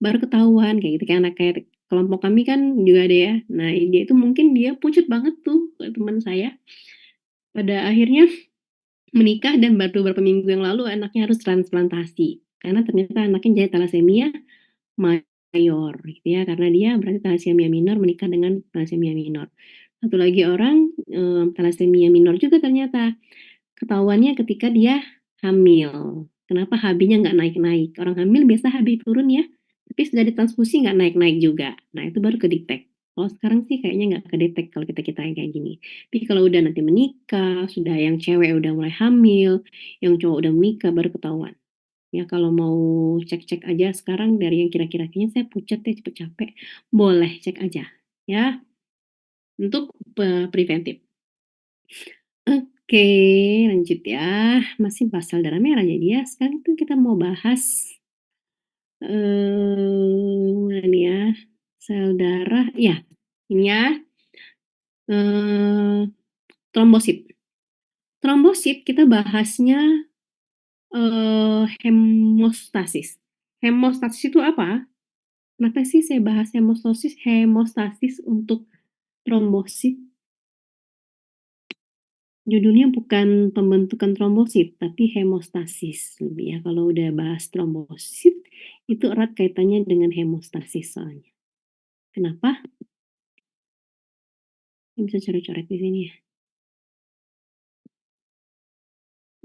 baru ketahuan kayak gitu, kayak kelompok kami kan juga ada ya. Nah, dia itu mungkin dia pucat banget tuh, teman saya. Pada akhirnya menikah dan baru beberapa minggu yang lalu anaknya harus transplantasi, karena ternyata anaknya jadi thalassemia mayor gitu ya, karena dia berarti thalassemia minor menikah dengan thalassemia minor. Satu lagi orang, thalassemia minor juga ternyata, ketahuannya ketika dia hamil. Kenapa HB-nya nggak naik-naik? Orang hamil biasa HB turun ya, tapi sudah ditransfusi nggak naik-naik juga. Nah itu baru kedetek. Kalau sekarang sih kayaknya nggak kedetek kalau kita yang kayak gini. Tapi kalau udah nanti menikah, sudah yang cewek udah mulai hamil, yang cowok udah menikah baru ketahuan. Ya kalau mau cek-cek aja sekarang dari yang kira-kira kayaknya saya pucat deh cepet capek, boleh cek aja ya untuk preventif. Oke, lanjut ya. Masih pasal darah merah jadi ya. Sekarang itu kita mau bahas mana nih ya? Sel darah, ya, ini ya, trombosit. Trombosit kita bahasnya hemostasis. Hemostasis itu apa? Kenapa sih saya bahas hemostasis? Hemostasis untuk trombosit. Judulnya bukan pembentukan trombosit, tapi hemostasis lebih ya. Kalau udah bahas trombosit, itu erat kaitannya dengan hemostasis soalnya. Kenapa? Saya bisa coret-coret di sini ya.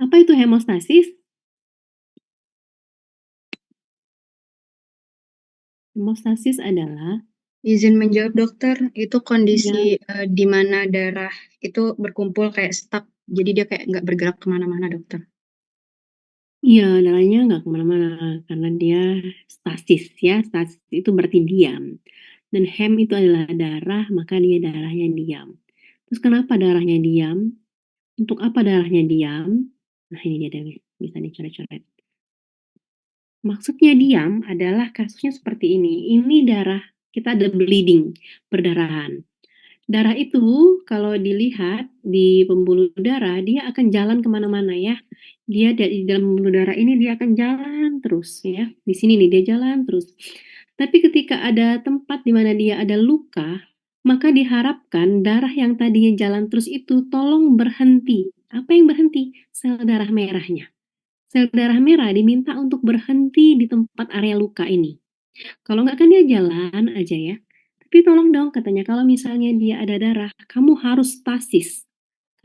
Apa itu hemostasis? Hemostasis adalah Izin menjawab dokter, itu kondisi ya, di mana darah itu berkumpul kayak stuck, jadi dia kayak nggak bergerak kemana-mana dokter. iya, darahnya nggak kemana-mana karena dia stasis ya. Stasis itu berarti diam. Dan hem itu adalah darah, maka dia darahnya diam. Terus kenapa darahnya diam? Untuk apa darahnya diam? Nah, ini dia bisa dicoret-coret. Maksudnya diam adalah kasusnya seperti ini. Ini darah, kita ada bleeding, perdarahan. Darah itu kalau dilihat di pembuluh darah, dia akan jalan kemana-mana ya. Dia di dalam pembuluh darah ini dia akan jalan terus ya. Di sini nih dia jalan terus. Tapi ketika ada tempat di mana dia ada luka, maka diharapkan darah yang tadinya jalan terus itu tolong berhenti. Apa yang berhenti? Sel darah merahnya. Sel darah merah diminta untuk berhenti di tempat area luka ini. Kalau nggak kan dia jalan aja ya. Tapi tolong dong katanya kalau misalnya dia ada darah, kamu harus stasis.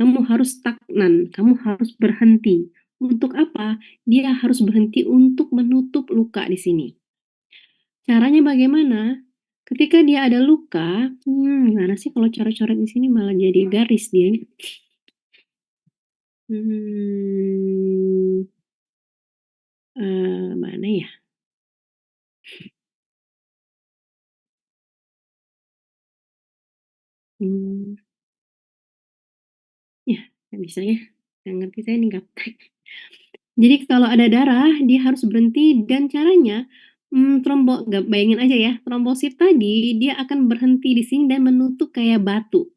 Kamu harus stagnan, kamu harus berhenti. Untuk apa? Dia harus berhenti untuk menutup luka di sini. Caranya bagaimana? Ketika dia ada luka, gimana sih kalau coret-coret di sini malah jadi garis dia. Mana ya? Ya, nggak bisa ya. Nggak ngerti saya nih gaptek. Jadi kalau ada darah, dia harus berhenti dan caranya, bayangin aja ya, trombosit tadi dia akan berhenti di sini dan menutup kayak batu.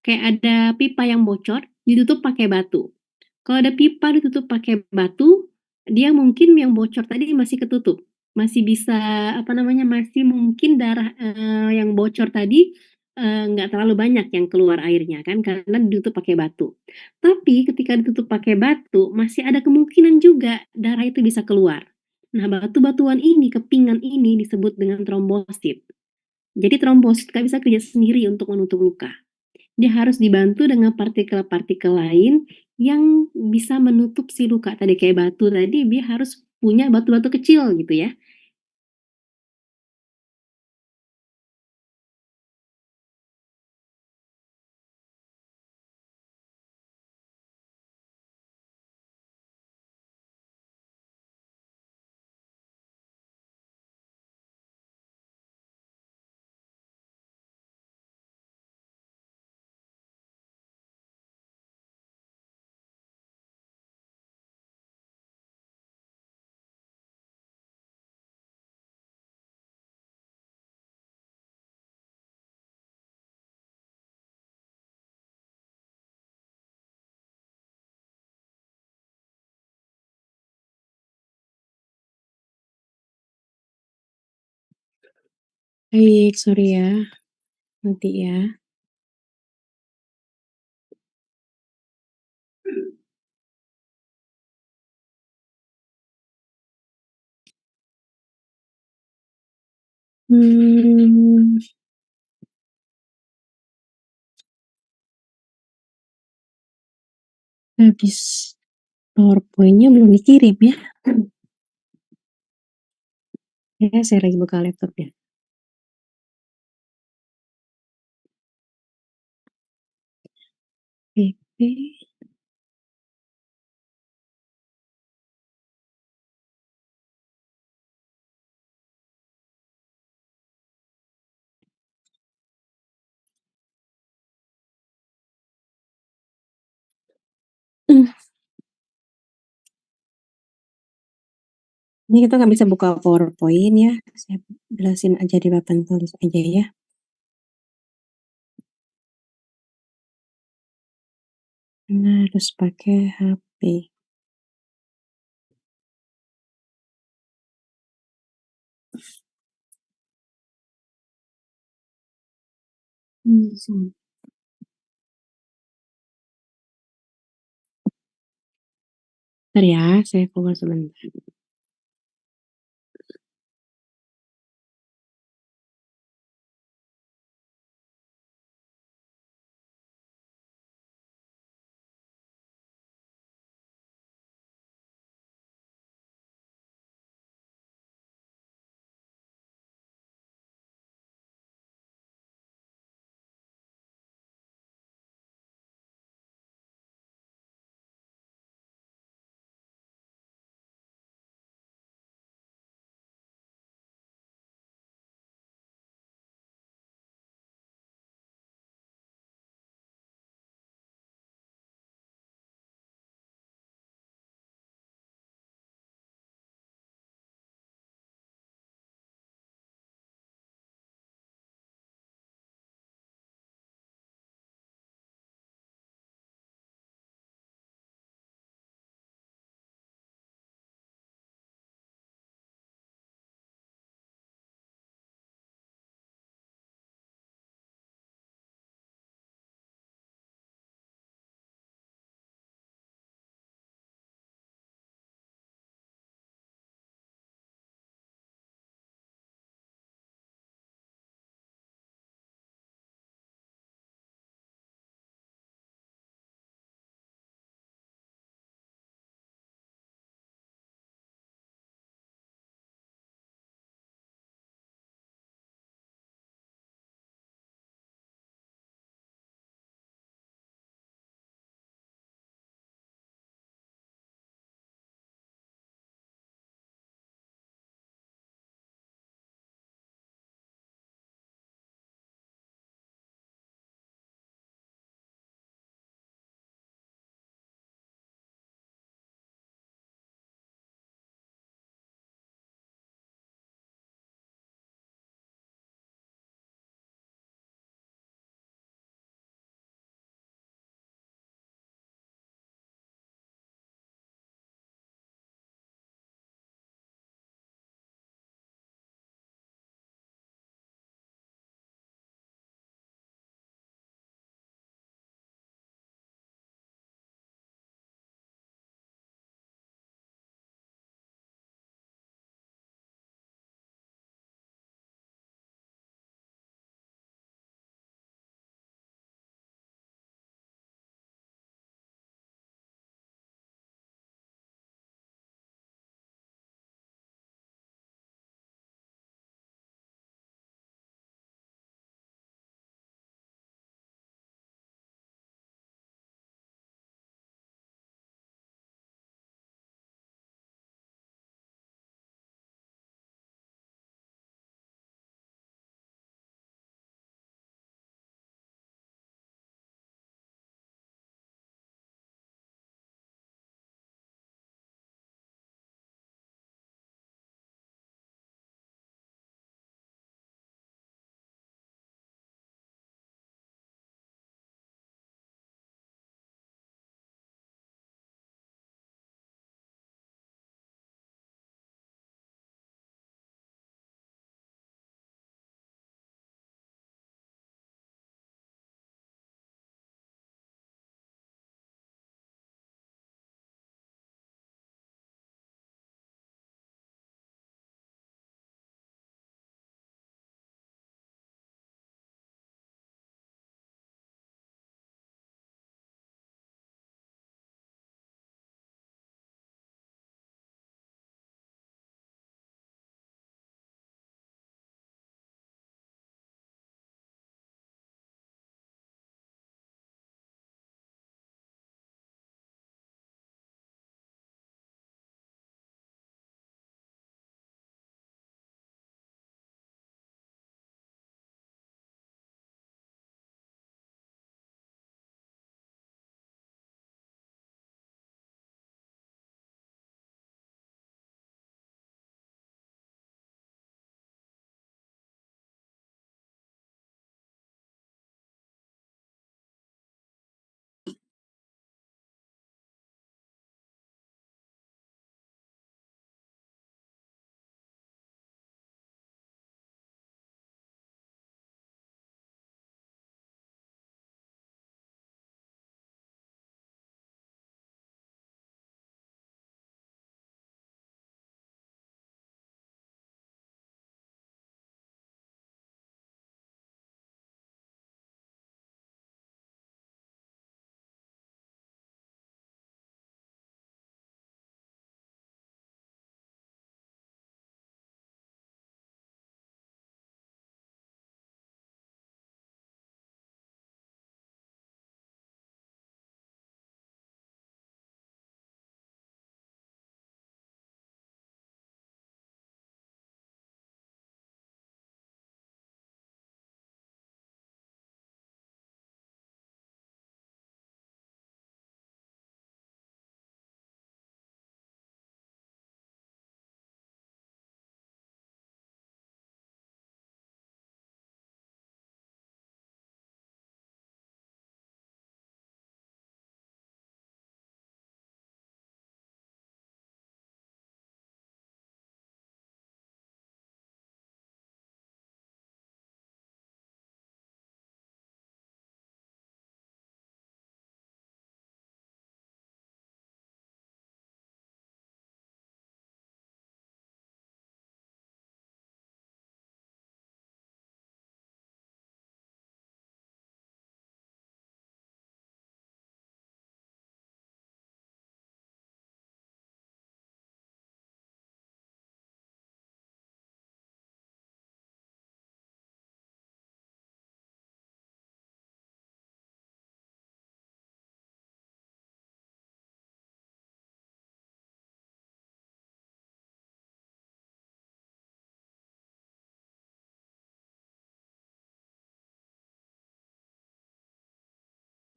Kayak ada pipa yang bocor, ditutup pakai batu. Kalau ada pipa ditutup pakai batu, dia mungkin yang bocor tadi masih ketutup. Masih bisa, apa namanya, masih mungkin darah, yang bocor tadi, nggak terlalu banyak yang keluar airnya kan, karena ditutup pakai batu. Tapi ketika ditutup pakai batu, masih ada kemungkinan juga darah itu bisa keluar. Nah, batu-batuan ini, kepingan ini disebut dengan trombosit. Jadi trombosit nggak bisa kerja sendiri untuk menutup luka. Dia harus dibantu dengan partikel-partikel lain yang bisa menutup si luka tadi kayak batu tadi, dia harus punya batu-batu kecil gitu ya. Baik, sorry ya. Nanti ya. Habis PowerPoint-nya belum dikirim ya. Ya, saya lagi buka laptop ya. PP. Ini kita nggak bisa buka PowerPoint ya. Saya jelasin aja di papan tulis aja ya. Harus pakai HP. Zoom. Bentar ya, saya keluar sebentar.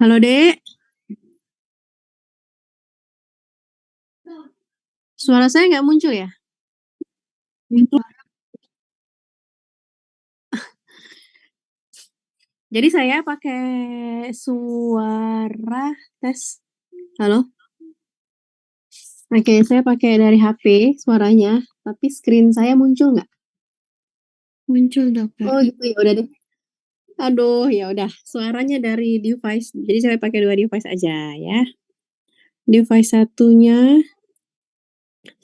Halo, Dek. Suara saya nggak muncul ya? Jadi saya pakai suara tes. Halo? Oke, saya pakai dari HP suaranya, tapi screen saya muncul nggak? Muncul, Dokter. Oh gitu ya, udah deh. Aduh, ya udah. Suaranya dari device. Jadi saya pakai 2 device aja ya. Device satunya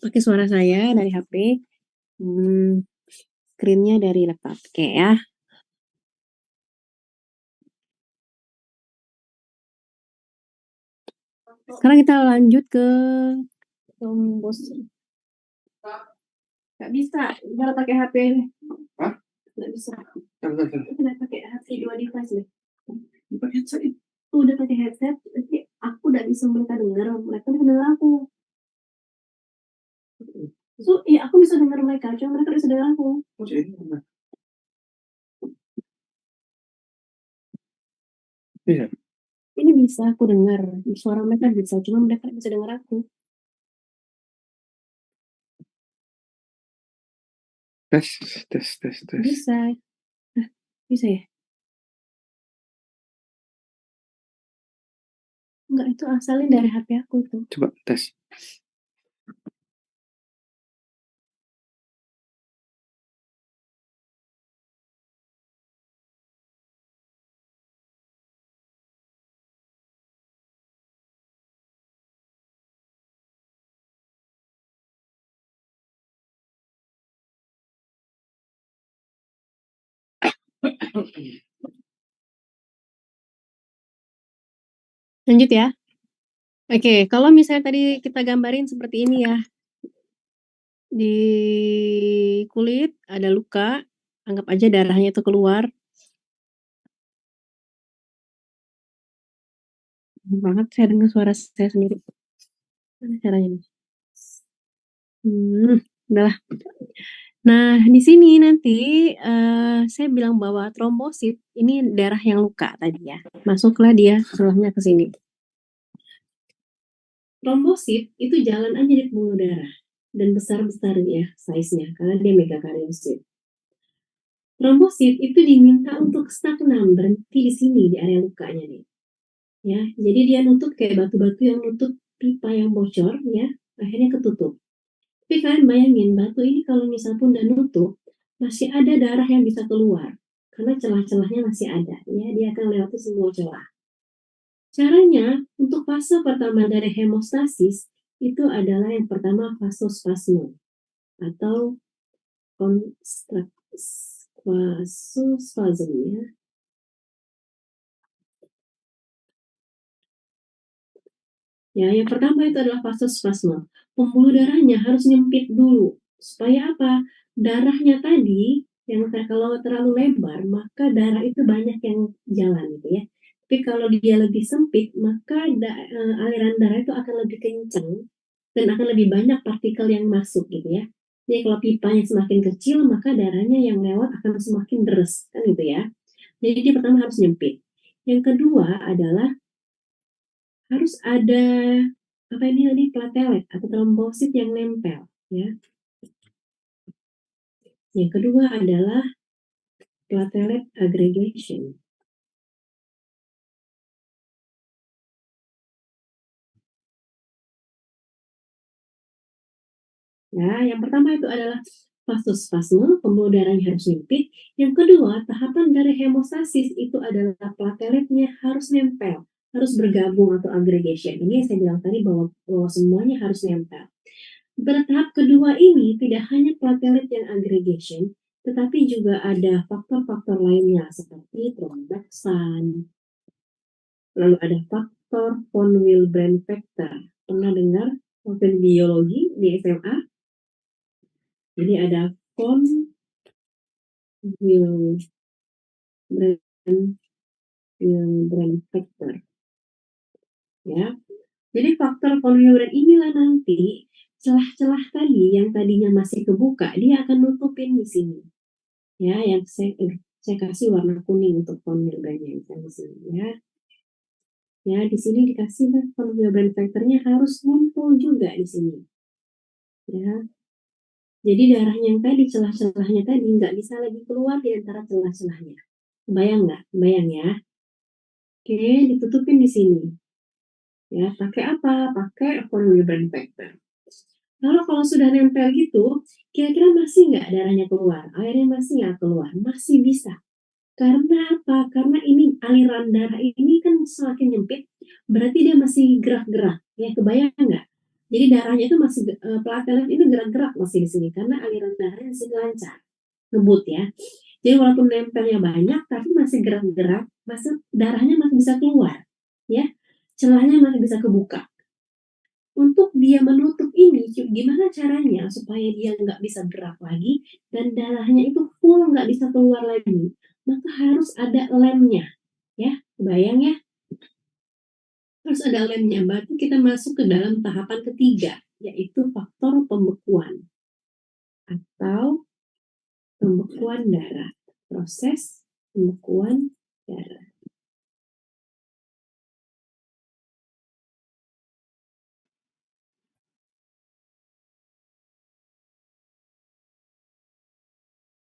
pakai suara saya dari HP. Screen-nya dari laptop. Oke ya. Sekarang kita lanjut ke trombos. Nggak bisa, kita pakai HP. Hah? Nggak bisa. Bentar. Kita pakai HP 2 device deh. Pakai headset ini. Udah pakai headset, tapi aku udah bisa mereka dengar bisa dengar aku. So, iya aku bisa dengar mereka, cuma mereka bisa dengar aku. Iya. Ini bisa aku dengar, suara mereka bisa, cuma mereka bisa dengar aku. Tes. Bisa. Hah, bisa ya? Enggak, itu asalnya dari HP aku tuh. Coba tes. Lanjut ya. Oke, kalau misalnya tadi kita gambarin seperti ini ya. Di kulit ada luka, anggap aja darahnya itu keluar. Banget saya dengar suara saya sendiri. Gimana caranya nih? Udahlah. Nah, di sini nanti saya bilang bahwa trombosit ini darah yang luka tadi ya. Masuklah dia celahnya ke sini. Trombosit itu jalan aja di pembuluh darah dan besar-besar ya size-nya karena dia megakariosit. Trombosit itu diminta untuk stagnan, berhenti di sini di area lukanya nih. Ya, jadi dia nutup kayak batu-batu yang nutup pipa yang bocor ya, akhirnya ketutup. Tapi kalian bayangin batu ini kalau misal pun udah nutup, masih ada darah yang bisa keluar karena celah-celahnya masih ada ya, dia akan lewati semua celah. Caranya untuk fase pertama dari hemostasis itu adalah yang pertama vasospasme atau vasospasm ya. Ya, yang pertama itu adalah vasospasme. Pembuluh darahnya harus nyempit dulu. Supaya apa? Darahnya tadi yang kalau terlalu lebar, maka darah itu banyak yang jalan gitu ya. Tapi kalau dia lebih sempit, maka aliran darah itu akan lebih kencang dan akan lebih banyak partikel yang masuk gitu ya. Jadi kalau pipanya semakin kecil, maka darahnya yang lewat akan semakin deres kan gitu ya. Jadi dia pertama harus nyempit. Yang kedua adalah harus ada apa ini tadi platelet atau trombosit yang nempel ya. Yang kedua adalah platelet aggregation. Ya, yang pertama itu adalah vasospasme, pembuluh darahnya harus nyempit. Yang kedua, tahapan dari hemostasis itu adalah plateletnya harus nempel, harus bergabung atau aggregation. Ini yang saya bilang tadi bahwa semuanya harus nempel. Pada tahap kedua ini tidak hanya platelet yang aggregation, tetapi juga ada faktor-faktor lainnya seperti thromboxan. Lalu ada faktor von Willebrand factor. Pernah dengar waktu biologi di SMA? Jadi ada von Willebrand factor. Ya. Jadi faktor von Willebrand inilah nanti celah-celah tadi yang tadinya masih kebuka, dia akan nutupin di sini. Ya, yang saya kasih warna kuning untuk von Willebrand-nya di sini ya. Ya, di sini dikasih penggambaran faktornya harus ngumpul juga di sini. Ya. Jadi darahnya yang tadi, celah-celahnya tadi nggak bisa lagi keluar di antara celah-celahnya. Bayang nggak? Bayang ya. Oke, ditutupin di sini. Ya, pakai apa? Pakai von Willebrand factor. Lalu kalau sudah nempel gitu, kira-kira masih nggak darahnya keluar? Airnya masih nggak keluar? Masih bisa. Karena apa? Karena ini aliran darah ini kan semakin nyempit, berarti dia masih gerak-gerak. Ya, kebayang nggak? Jadi darahnya itu masih platelet ini gerak-gerak masih di sini karena aliran darahnya masih lancar, ngebut ya. Jadi walaupun nempelnya banyak, tapi masih gerak-gerak, masih darahnya masih bisa keluar, ya. Celahnya masih bisa kebuka. Untuk dia menutup ini, gimana caranya supaya dia nggak bisa gerak lagi dan darahnya itu full nggak bisa keluar lagi? Maka harus ada lemnya, ya. Bayang ya, harus ada lemnya. Berarti kita masuk ke dalam tahapan ketiga, yaitu faktor pembekuan atau pembekuan darah. Proses pembekuan darah.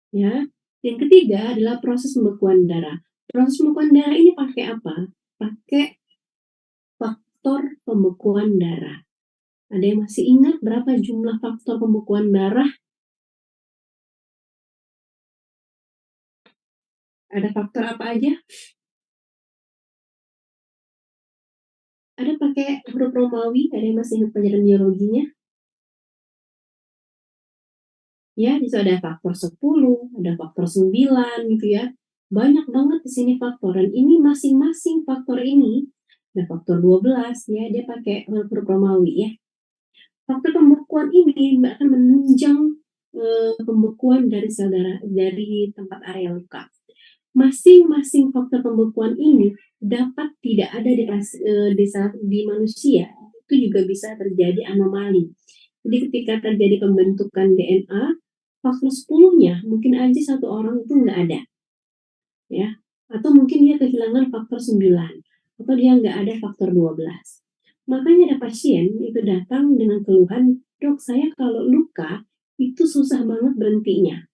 Ya, yang ketiga adalah proses pembekuan darah. Proses pembekuan darah ini pakai apa? Pakai faktor pembekuan darah. Ada yang masih ingat berapa jumlah faktor pembekuan darah? Ada faktor apa aja? Ada pakai huruf Romawi, ada yang masih ingat pelajaran biologinya? Ya, di situ ada faktor 10, ada faktor 9 gitu ya. Banyak banget di sini faktor, dan ini masing-masing faktor ini, ada faktor 12 ya, dia pakai huruf Romawi ya. Faktor pembekuan ini akan menunjang pembekuan dari sel darah dari tempat area luka. Masing-masing faktor pembekuan ini dapat tidak ada di manusia, itu juga bisa terjadi anomali. Jadi ketika terjadi pembentukan DNA, faktor 10-nya mungkin aja satu orang itu nggak ada, ya, atau mungkin dia kehilangan faktor 9, atau dia nggak ada faktor 12. Makanya ada pasien itu datang dengan keluhan, dok saya kalau luka itu susah banget berhentinya.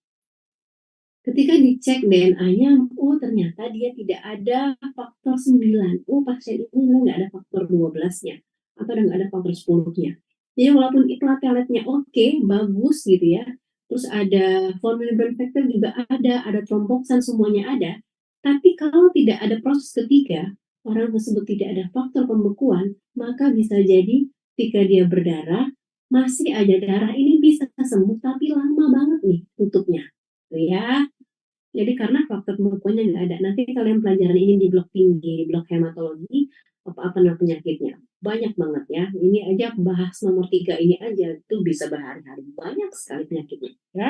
Ketika dicek DNA-nya, oh ternyata dia tidak ada faktor 9. Oh pasien ini nggak ada faktor 12-nya, atau nggak ada faktor 10-nya. Jadi walaupun plateletnya oke, bagus gitu ya, terus ada von Willebrand factor juga ada tromboksan semuanya ada, tapi kalau tidak ada proses ketiga, orang tersebut tidak ada faktor pembekuan, maka bisa jadi ketika dia berdarah, masih aja darah ini bisa sembuh, tapi lama banget nih tutupnya. Ya, jadi karena faktor pembekuannya nggak ada. Nanti kalian pelajaran ini di blok tinggi, di blok hematologi, apa-apa nama penyakitnya. Banyak banget ya. Ini aja bahas nomor 3 ini aja, itu bisa berhari-hari. Banyak sekali penyakitnya. Ya.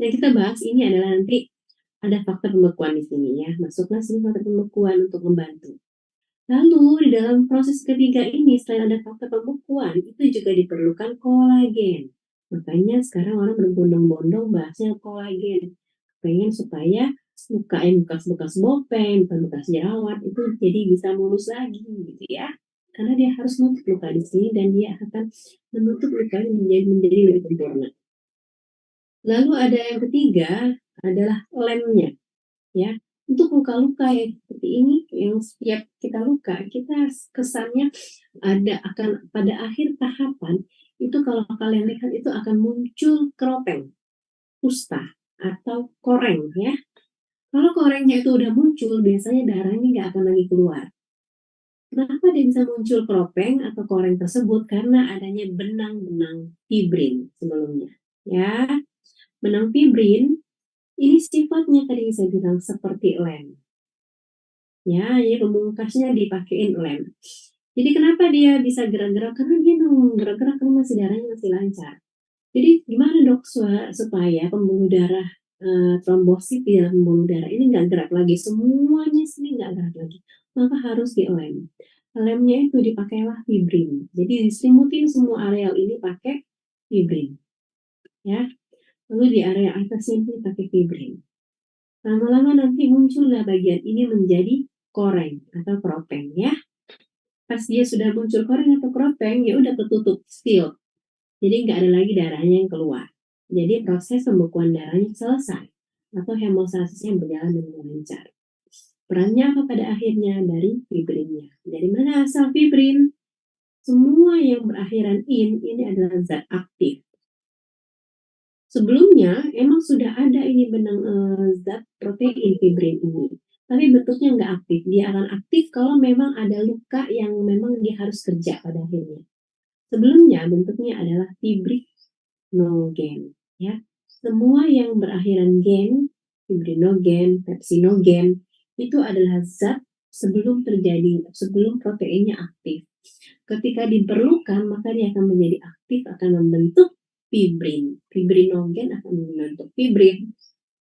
Yang kita bahas ini adalah nanti ada faktor pembekuan di sini ya. Masuklah sini faktor pembekuan untuk membantu. Lalu di dalam proses ketiga ini, selain ada faktor pembekuan, itu juga diperlukan kolagen. Makanya sekarang orang berbondong-bondong bahasnya kolagen. Pengen supaya bekas-bekas bopeng, bekas jerawat itu jadi bisa mulus lagi gitu ya. Karena dia harus menutup luka di sini dan dia akan menutup luka menjadi lebih sempurna. Lalu ada yang ketiga adalah lemnya ya. Untuk luka-luka yang seperti ini, yang setiap kita luka, kita kesannya akan pada akhir tahapan itu kalau kalian lihat itu akan muncul keropeng, kusta atau koreng ya. Kalau korengnya itu udah muncul, biasanya darahnya nggak akan lagi keluar. Kenapa dia bisa muncul keropeng atau koreng tersebut? Karena adanya benang-benang fibrin sebelumnya. Ya, benang fibrin ini sifatnya tadi saya bilang seperti lem. Ya, jadi pembungkasnya dipakein lem. Jadi kenapa dia bisa gerak-gerak? Karena dia gerak-gerak karena masih darahnya masih lancar. Jadi gimana dok supaya pembuluh darah trombosit di dalam pembuluh darah ini nggak gerak lagi, semuanya sini nggak gerak lagi, maka harus dilem. Lemnya itu dipakailah fibrin. Jadi diselimutin semua areal ini pakai fibrin, ya. Lalu di area atasnya ini pakai fibrin. Lama-lama nanti muncullah bagian ini menjadi koreng atau keropeng, ya. pas dia sudah muncul koreng atau kropeng, ya udah ketutup, seal. Jadi nggak ada lagi darahnya yang keluar. Jadi proses pembekuan darahnya selesai atau hemostasisnya berjalan dengan lancar. Perannya apa pada akhirnya? Dari fibrinnya. Dari mana asal fibrin? Semua yang berakhiran ini adalah zat aktif. Sebelumnya emang sudah ada ini benang zat protein fibrin ini, tapi bentuknya nggak aktif. Dia akan aktif kalau memang ada luka yang memang dia harus kerja pada akhirnya. Sebelumnya bentuknya adalah fibrinogen, ya. Semua yang berakhiran gen, fibrinogen, pepsinogen, itu adalah zat sebelum proteinnya aktif. Ketika diperlukan, maka dia akan menjadi aktif, akan membentuk fibrin. Fibrinogen akan membentuk fibrin,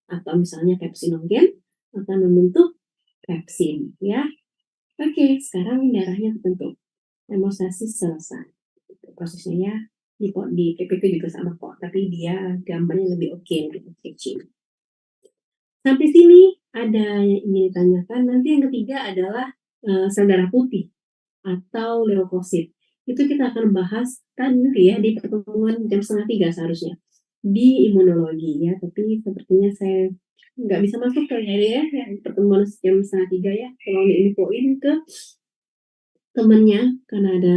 atau misalnya pepsinogen akan membentuk pepsin, ya. Oke, sekarang darahnya terbentuk. Hemostasis selesai. Prosesnya ya di PPT juga sama kok, tapi dia gambarnya lebih oke, lebih kecil. Sampai sini ada yang ingin ditanyakan. Nanti yang ketiga adalah sel darah putih atau leukosit. Itu kita akan bahas nanti ya di pertemuan jam 2:30 seharusnya di imunologi ya, tapi sepertinya saya nggak bisa masuk ke ya pertemuan jam 2:30 ya. Tolong diinfoin ke temannya karena ada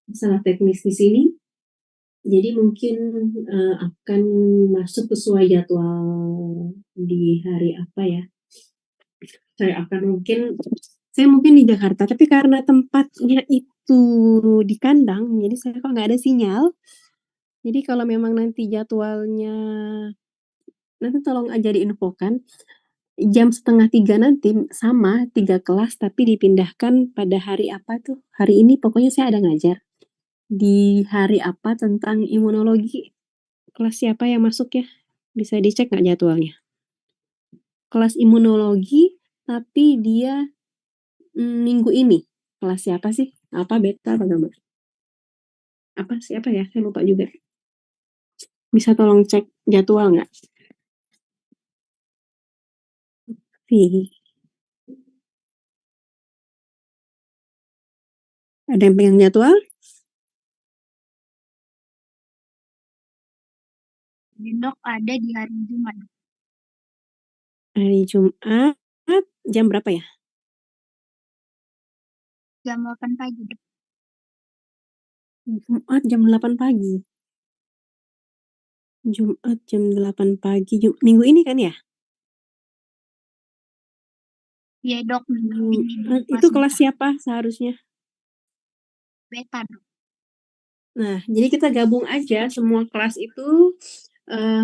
masalah teknis di sini. Jadi mungkin akan masuk sesuai jadwal di hari apa ya. Saya mungkin di Jakarta, tapi karena tempatnya itu di kandang, jadi saya kok nggak ada sinyal. Jadi kalau memang nanti jadwalnya, nanti tolong aja diinfokan. Jam 2:30 nanti sama 3 kelas, tapi dipindahkan pada hari apa tuh? Hari ini pokoknya saya ada ngajar. Di hari apa tentang imunologi. Kelas siapa yang masuk ya? Bisa dicek nggak jadwalnya? Kelas imunologi, tapi dia minggu ini. Kelas siapa sih? Apa, beta, apa gamma? Apa siapa ya? Saya lupa juga. Bisa tolong cek jadwal nggak? Ada yang pegang jadwal? Dok, ada di hari Jumat. Hari Jumat, jam berapa ya? Jam 8 pagi, Dok. Jumat jam 8 pagi. Jumat jam 8 pagi. Minggu ini kan ya? Iya, Dok. Itu kelas siapa seharusnya? Beta, Dok. Nah, jadi kita gabung aja semua kelas itu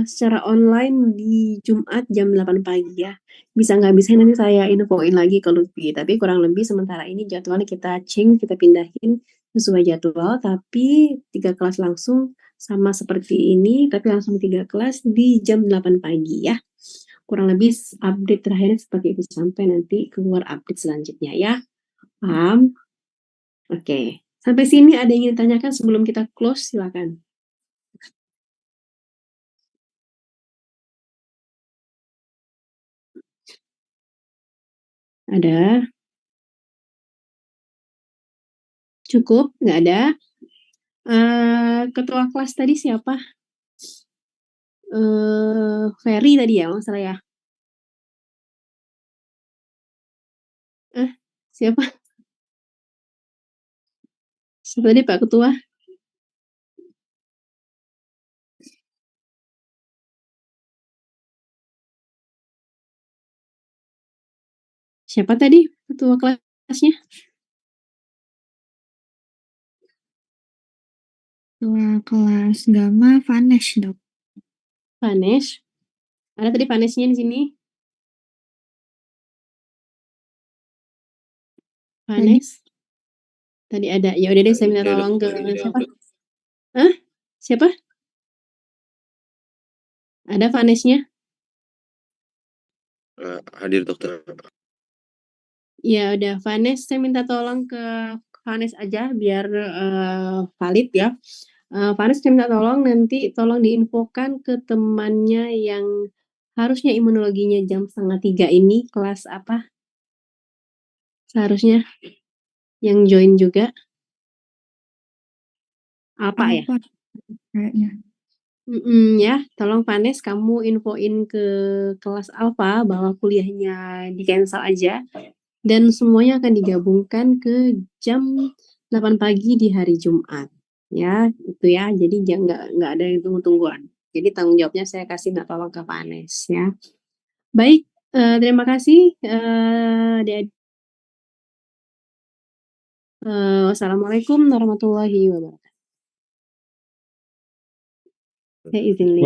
secara online di Jumat jam 8 pagi ya. Bisa nggak bisa nanti saya infoin lagi ke Lutfi. Tapi kurang lebih sementara ini jadwalnya kita pindahin sesuai jadwal. Tapi 3 kelas langsung sama seperti ini. Tapi langsung 3 kelas di jam 8 pagi ya. Kurang lebih update terakhirnya seperti itu sampai nanti keluar update selanjutnya ya. Paham? Oke. Sampai sini ada yang ingin ditanyakan sebelum kita close? Silakan. Ada? Cukup? Nggak ada? Ketua kelas tadi siapa? Ferry tadi ya, masalah ya? Siapa? Siapa tadi Pak Ketua? Siapa tadi ketua kelasnya? Ketua kelas Gamma, Vanes, Dok. Vanes. Ada tadi Vanesnya di sini? Vanes. Tadi ada. Ya udah deh, saya minta tolong ke siapa? Hah? Siapa? Ada Vanesnya? Hadir dokter. Ya udah, Vanes, saya minta tolong ke Vanes aja biar valid ya. Vanes, saya minta tolong nanti tolong diinfokan ke temannya yang harusnya imunologinya jam 2:30 ini, kelas apa? Seharusnya yang join juga? Alfa ya? Alfa kayaknya. Ya, tolong Vanes kamu infoin ke kelas Alfa bahwa kuliahnya di-cancel aja dan semuanya akan digabungkan ke jam 8 pagi di hari Jumat. Ya, itu ya. Jadi nggak ada yang tunggu-tungguan. Jadi tanggung jawabnya saya kasih tolong ke Vanes ya. Baik, terima kasih adik-adik. Wassalamualaikum warahmatullahi wabarakatuh. Saya izin lihat.